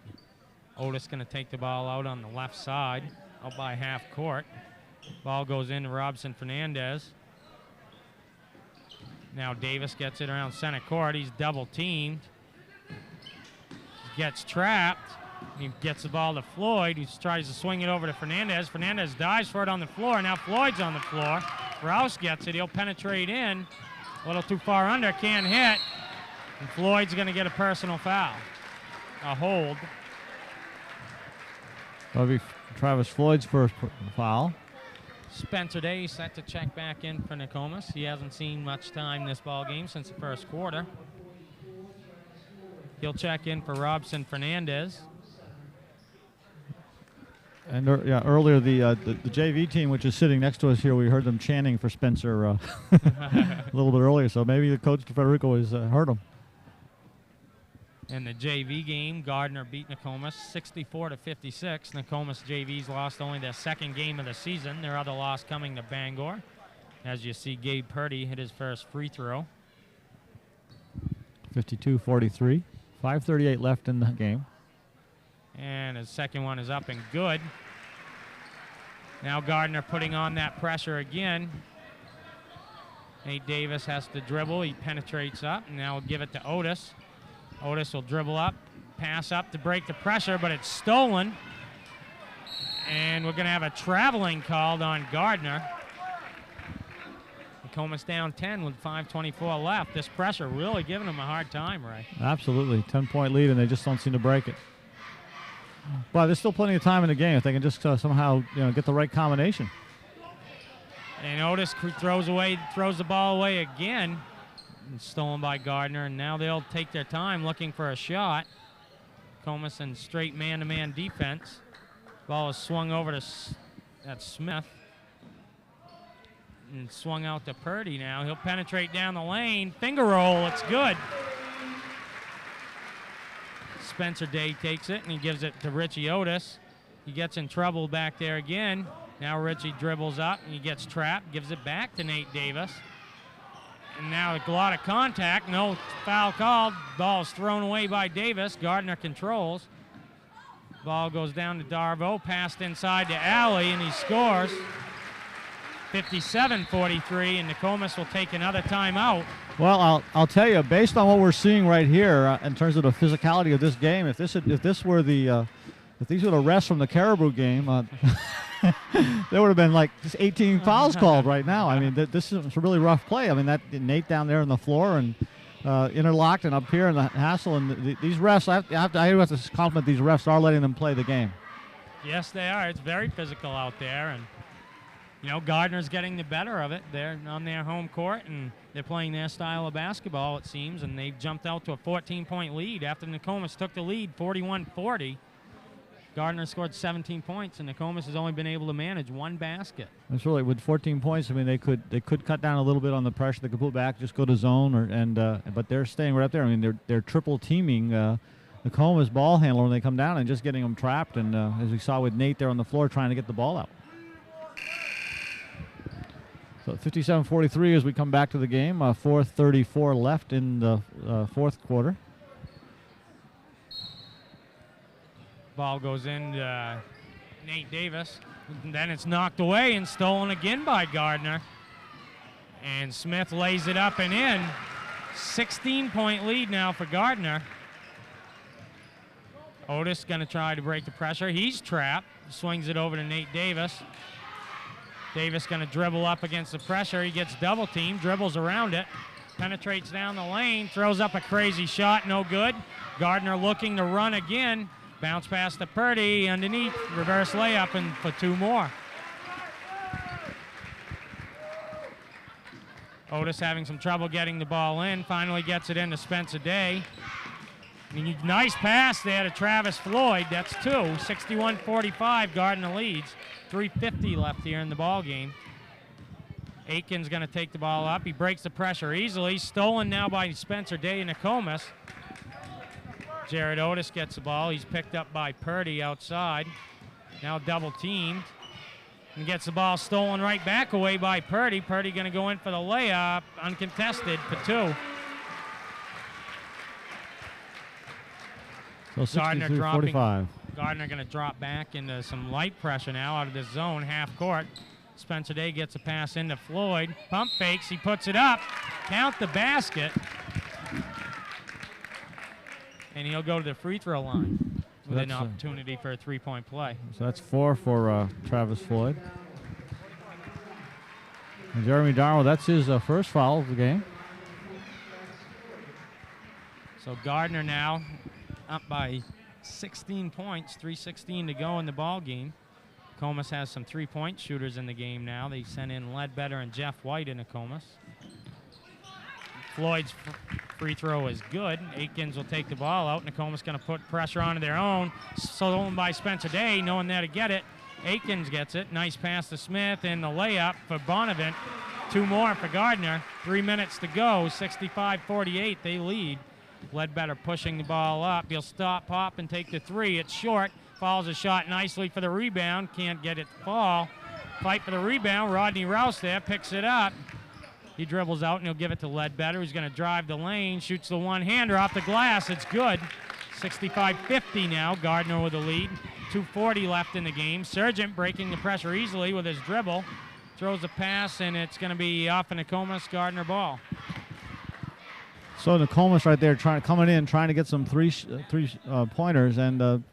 Otis going to take the ball out on the left side, out by half court. Ball goes into Robson Fernandez. Now Davis gets it around center court. He's double teamed. Gets trapped. He gets the ball to Floyd, who tries to swing it over to Fernandez. Fernandez dives for it on the floor. Now Floyd's on the floor. Rouse gets it. He'll penetrate in. A little too far under, can't hit. And Floyd's going to get a personal foul. A hold. That'll be Travis Floyd's first foul. Spencer Day set to check back in for Nokomis. He hasn't seen much time this ball game since the first quarter. He'll check in for Robson Fernandez. And earlier the JV team, which is sitting next to us here, we heard them chanting for Spencer a little bit earlier. So maybe the coach Federico has heard them. In the JV game, Gardiner beat Nokomis 64-56. Nokomis JV's lost only their second game of the season. Their other loss coming to Bangor. As you see, Gabe Purdy hit his first free throw. 52-43. 5:38 left in the game. And his second one is up and good. Now Gardiner putting on that pressure again. Nate Davis has to dribble. He penetrates up, and now we'll give it to Otis. Otis will dribble up, pass up to break the pressure, but it's stolen. And we're going to have a traveling called on Gardiner. Nokomis down 10 with 5:24 left. This pressure really giving them a hard time, Ray. Absolutely. 10-point lead, and they just don't seem to break it. But there's still plenty of time in the game if they can just somehow get the right combination. And Otis throws the ball away again. And stolen by Gardiner, and now they'll take their time looking for a shot. Nokomis in straight man-to-man defense. Ball is swung over to Smith. And swung out to Purdy now. He'll penetrate down the lane. Finger roll, it's good. Spencer Day takes it, and he gives it to Richie Otis. He gets in trouble back there again. Now Richie dribbles up, and he gets trapped, gives it back to Nate Davis. And now a lot of contact, no foul called. Ball is thrown away by Davis. Gardiner controls. Ball goes down to Darvo, passed inside to Alley, and he scores. 57-43, and Nokomis will take another timeout. Well, I'll tell you, based on what we're seeing right here in terms of the physicality of this game, if these were the refs from the Caribou game, there would have been like just 18 fouls called right now. I mean, this is a really rough play. I mean, that Nate down there on the floor and interlocked, and up here in the hassle, and these refs. I have to compliment these refs are letting them play the game. Yes, they are. It's very physical out there, and Gardiner's getting the better of it. They're on their home court, and they're playing their style of basketball, it seems, and they've jumped out to a 14-point lead after Nokomis took the lead 41-40. Gardiner scored 17 points, and Nokomis has only been able to manage one basket. That's really, with 14 points, I mean, they could cut down a little bit on the pressure. They could pull back, just go to zone, but they're staying right up there. I mean, they're triple teaming Nokomis ball handler when they come down and just getting them trapped, and as we saw with Nate there on the floor trying to get the ball out. So 57-43 as we come back to the game. 4:34 left in the fourth quarter. Ball goes in to Nate Davis. And then it's knocked away and stolen again by Gardiner. And Smith lays it up and in. 16-point lead now for Gardiner. Otis going to try to break the pressure. He's trapped. Swings it over to Nate Davis. Davis going to dribble up against the pressure. He gets double teamed, dribbles around it, penetrates down the lane, throws up a crazy shot, no good. Gardiner looking to run again. Bounce pass to Purdy underneath, reverse layup, and for 2 more. Otis having some trouble getting the ball in, finally gets it into Spencer Day. Nice pass there to Travis Floyd. That's 2. 61-45, Gardiner leads. 3:50 left here in the ball game. Aiken's going to take the ball up. He breaks the pressure easily. Stolen now by Spencer Day and Nokomis. Jared Otis gets the ball. He's picked up by Purdy outside. Now double teamed. And gets the ball stolen right back away by Purdy. Purdy going to go in for the layup. Uncontested for 2. So 63-45. Gardiner going to drop back into some light pressure now out of the zone, half court. Spencer Day gets a pass into Floyd. Pump fakes, he puts it up. Count the basket. And he'll go to the free throw line with an opportunity for a 3-point play. So that's 4 for Travis Floyd. And Jeremy Darwell, that's his first foul of the game. So Gardiner now up by 16 points, 3:16 to go in the ball game. Nokomis has some 3-point shooters in the game now. They sent in Ledbetter and Jeff White in Nokomis. Floyd's free throw is good. Aikens will take the ball out. Nokomis going to put pressure onto their own. Stolen by Spencer Day, knowing there to get it. Aikens gets it. Nice pass to Smith and the layup for Bonavent. 2 more for Gardiner. 3 minutes to go. 65-48, they lead. Ledbetter pushing the ball up. He'll stop, pop, and take the 3. It's short. Follows a shot nicely for the rebound. Can't get it to fall. Fight for the rebound. Rodney Rouse there picks it up. He dribbles out and he'll give it to Ledbetter, who's going to drive the lane. Shoots the one-hander off the glass. It's good. 65-50 now. Gardiner with the lead. 2:40 left in the game. Sargent breaking the pressure easily with his dribble. Throws a pass, and it's going to be off an Nokomis Gardiner ball. So Nokomis right there coming in, trying to get some three pointers, and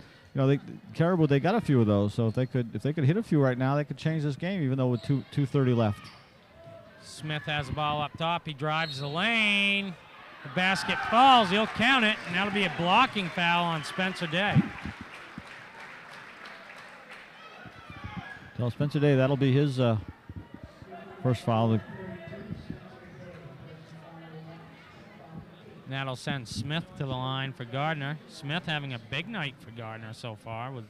Caribou, they got a few of those. So if they could hit a few right now, they could change this game, even though with 2:30 left. Smith has the ball up top. He drives the lane. The basket falls. He'll count it, and that'll be a blocking foul on Spencer Day. Tell Spencer Day that'll be his first foul. And that'll send Smith to the line for Gardiner. Smith having a big night for Gardiner so far with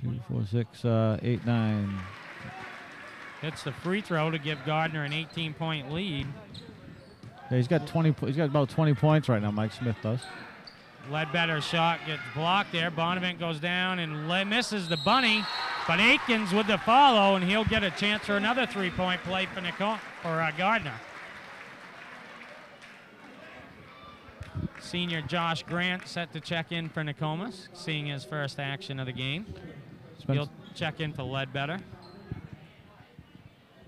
2, 4, 6, 8, 9. Hits the free throw to give Gardiner an 18-point lead. Yeah, he's got about 20 points right now. Mike Smith does. Ledbetter's shot gets blocked there. Bonavent goes down and misses the bunny, but Aikens with the follow, and he'll get a chance for another 3-point play for Gardiner. Senior Josh Grant set to check in for Nokomis, seeing his first action of the game. He'll check in for Ledbetter.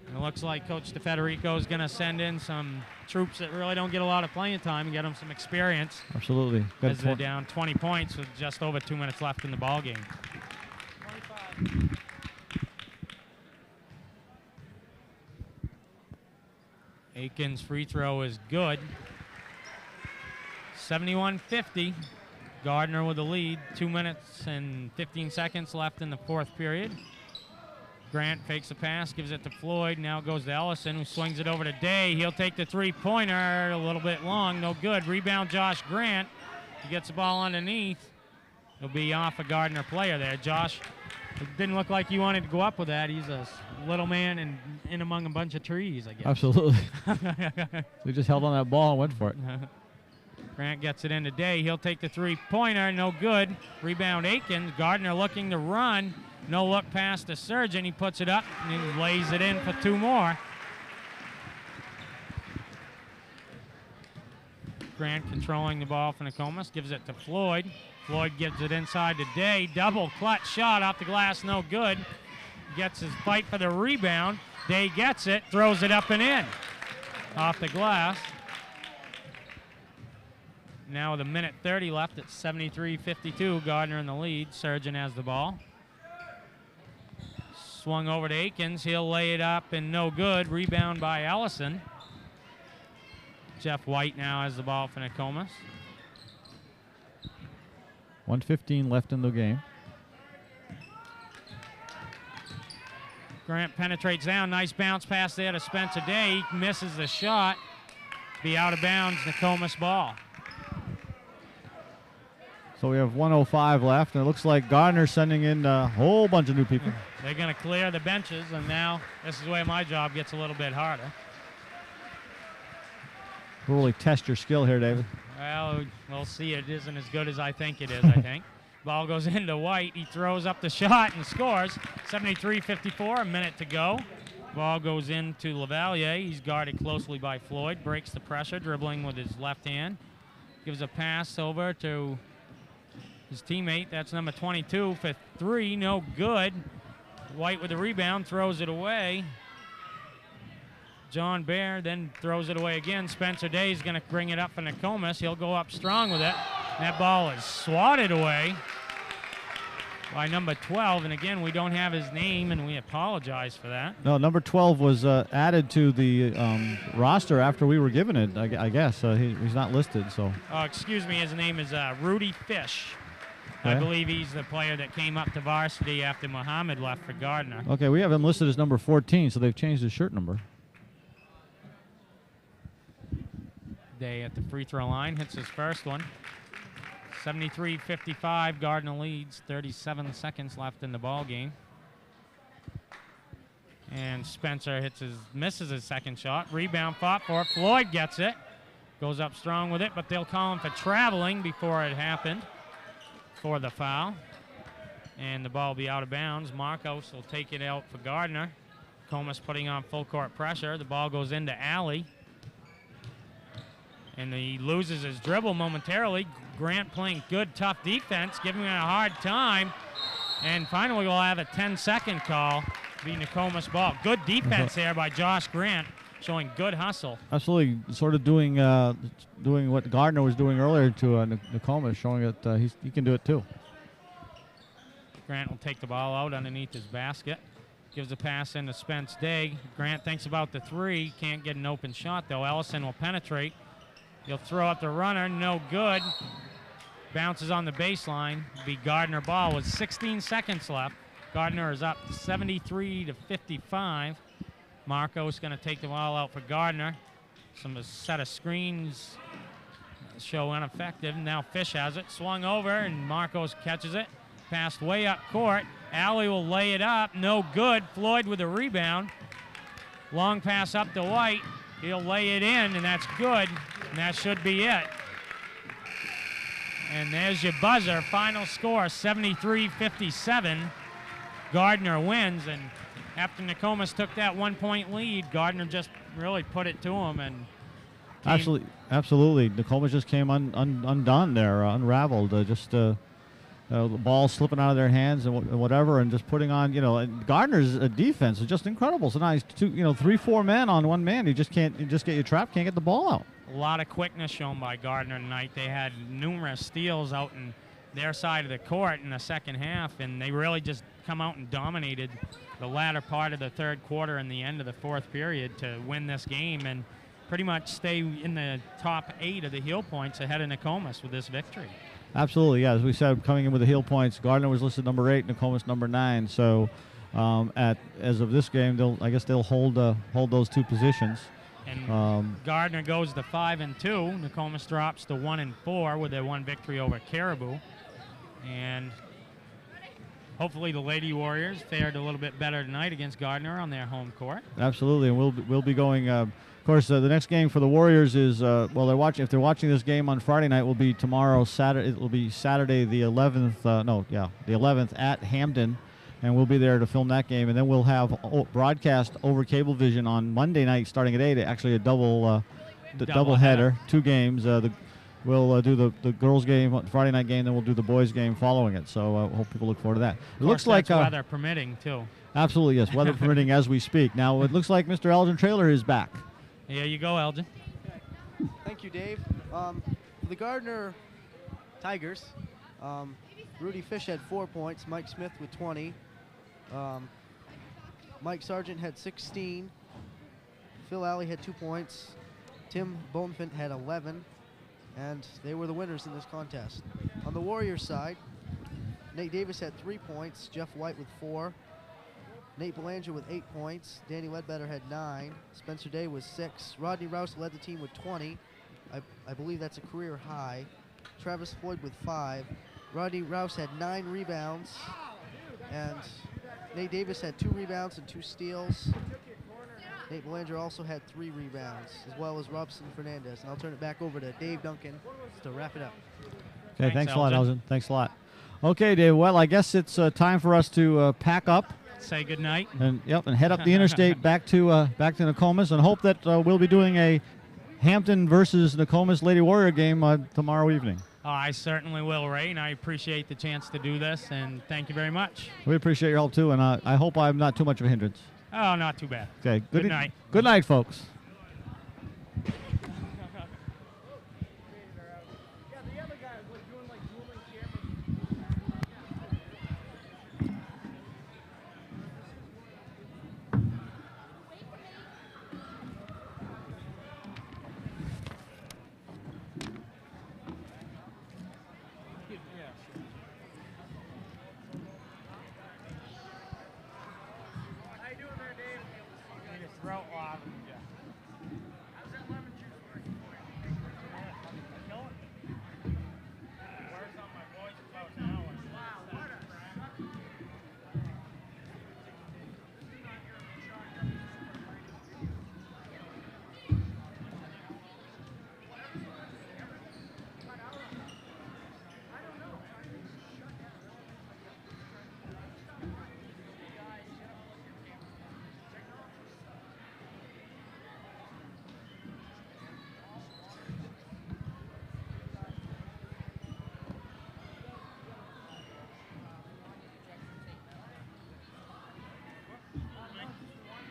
And it looks like Coach DeFederico is going to send in some troops that really don't get a lot of playing time and get them some experience. Absolutely. As they're down 20 points with just over 2 minutes left in the ball game. 25. Aikens' free throw is good. 71-50. Gardiner with the lead. 2 minutes and 15 seconds left in the fourth period. Grant fakes a pass, gives it to Floyd. Now it goes to Ellison, who swings it over to Day. He'll take the three-pointer, a little bit long, no good. Rebound, Josh Grant. He gets the ball underneath. He'll be off a Gardiner player there. Josh, it didn't look like he wanted to go up with that. He's a little man and in among a bunch of trees, I guess. Absolutely. We just held on that ball and went for it. Grant gets it into Day. He'll take the three-pointer, no good. Rebound, Aikens. Gardiner looking to run. No look pass to Surgeon. He puts it up and he lays it in for 2 more. Grant controlling the ball for Nokomis. Gives it to Floyd. Floyd gives it inside to Day. Double clutch shot off the glass, no good. Gets his fight for the rebound. Day gets it, throws it up and in. Off the glass. Now with a minute 30 left, it's 73-52. Gardner in the lead. Surgeon has the ball. Swung over to Akins. He'll lay it up and no good. Rebound by Ellison. Jeff White now has the ball for Nokomis. 1:15 left in the game. Grant penetrates down. Nice bounce pass there to Spencer Day. He misses the shot. Be out of bounds. Nokomis ball. So we have 1:05 left, and it looks like Gardner's sending in a whole bunch of new people. They're going to clear the benches, and now this is where my job gets a little bit harder. Really test your skill here, David. Well, we'll see. It isn't as good as I think it is, I think. Ball goes into White. He throws up the shot and scores. 73-54, a minute to go. Ball goes into Lavalier. He's guarded closely by Floyd. Breaks the pressure, dribbling with his left hand. Gives a pass over to his teammate. That's number 22 for 3. No good. White with the rebound, throws it away. John Baer then throws it away again. Spencer Day is going to bring it up for Nokomis. He'll go up strong with it. That ball is swatted away by number 12. And again, we don't have his name, and we apologize for that. No, number 12 was added to the roster after we were given it, I guess. He's not listed, so. Oh, excuse me. His name is Rudy Fish. Okay. I believe he's the player that came up to varsity after Muhammad left for Gardner. Okay, we have him listed as number 14, so they've changed his shirt number. Day at the free throw line, hits his first one. 73-55, Gardner leads. 37 seconds left in the ball game. And Spencer misses his second shot. Rebound fought for. Floyd gets it. Goes up strong with it, but they'll call him for traveling before it happened for the foul. And the ball will be out of bounds. Marcos will take it out for Gardner. Comas putting on full court pressure. The ball goes into Alley. And he loses his dribble momentarily. Grant playing good, tough defense, giving him a hard time. And finally, we'll have a 10-second call. Be Nokomis ball. Good defense there by Josh Grant, showing good hustle. Absolutely, sort of doing what Gardner was doing earlier to Nokomis, showing that he can do it too. Grant will take the ball out underneath his basket. Gives a pass into Spence Day. Grant thinks about the 3. Can't get an open shot, though. Ellison will penetrate. He'll throw up the runner, no good. Bounces on the baseline. Be Gardner ball with 16 seconds left. Gardner is up 73-55. Marco's going to take the ball out for Gardner. Some set of screens show ineffective. Now Fish has it. Swung over, and Marcos catches it. Passed way up court. Alley will lay it up. No good. Floyd with a rebound. Long pass up to White. He'll lay it in, and that's good. And that should be it. And there's your buzzer. Final score, 73-57. Gardner wins, and after Nokomis took that 1-point lead, Gardner just really put it to him. And absolutely. Nokomis just came undone there, unraveled. The ball slipping out of their hands and whatever, and just putting on, and Gardner's defense is just incredible. So now he's 3-4 men on one man. You just get you trapped, can't get the ball out. A lot of quickness shown by Gardner tonight. They had numerous steals out in their side of the court in the second half, and they really just come out and dominated the latter part of the third quarter and the end of the fourth period to win this game and pretty much stay in the top 8 of the heel points ahead of Nokomis with this victory. Absolutely, yeah. As we said, coming in with the heel points, Gardner was listed number 8, Nokomis number 9. So as of this game, they'll hold those 2 positions. And Gardner goes to 5-2. Nokomis drops to 1-4 with their 1 victory over Caribou. And hopefully the Lady Warriors fared a little bit better tonight against Gardner on their home court. Absolutely, and we'll be going. Of course, the next game for the Warriors is they're watching. If they're watching this game on Friday night, will be tomorrow. Saturday. It will be Saturday the 11th. The 11th at Hampden. And we'll be there to film that game, and then we'll have broadcast over Cablevision on Monday night, starting at 8. Actually, a double header, 2 games. We'll do the girls' game, Friday night game, then we'll do the boys' game following it. So I hope people look forward to that. It looks like weather permitting too. Absolutely, yes, weather permitting as we speak. Now it looks like Mr. Elgin Traylor is back. Here you go, Elgin. Thank you, Dave. For the Gardiner Tigers, Rudy Fish had 4 points, Mike Smith with 20. Mike Sargent had 16. Phil Alley had 2 points. Tim Bonefint had 11. And they were the winners in this contest. On the Warriors side, Nate Davis had 3 points, Jeff White with 4. Nate Belanger with 8 points. Danny Ledbetter had 9. Spencer Day was 6. Rodney Rouse led the team with 20. I believe that's a career high. Travis Floyd with 5. Rodney Rouse had 9 rebounds. And Nate Davis had 2 rebounds and 2 steals. Nate Belanger also had 3 rebounds, as well as Robson Fernandez. And I'll turn it back over to Dave Duncan to wrap it up. Okay, thanks a lot, Elgin. Thanks a lot. Okay, Dave. Well, I guess it's time for us to pack up. Say goodnight. And head up the interstate back to Nokomis, and hope that we'll be doing a Hampton versus Nokomis Lady Warrior game tomorrow evening. Oh, I certainly will, Ray, and I appreciate the chance to do this, and thank you very much. We appreciate your help too, and I hope I'm not too much of a hindrance. Oh, not too bad. Okay. Good night. Good night, folks. Throat lock.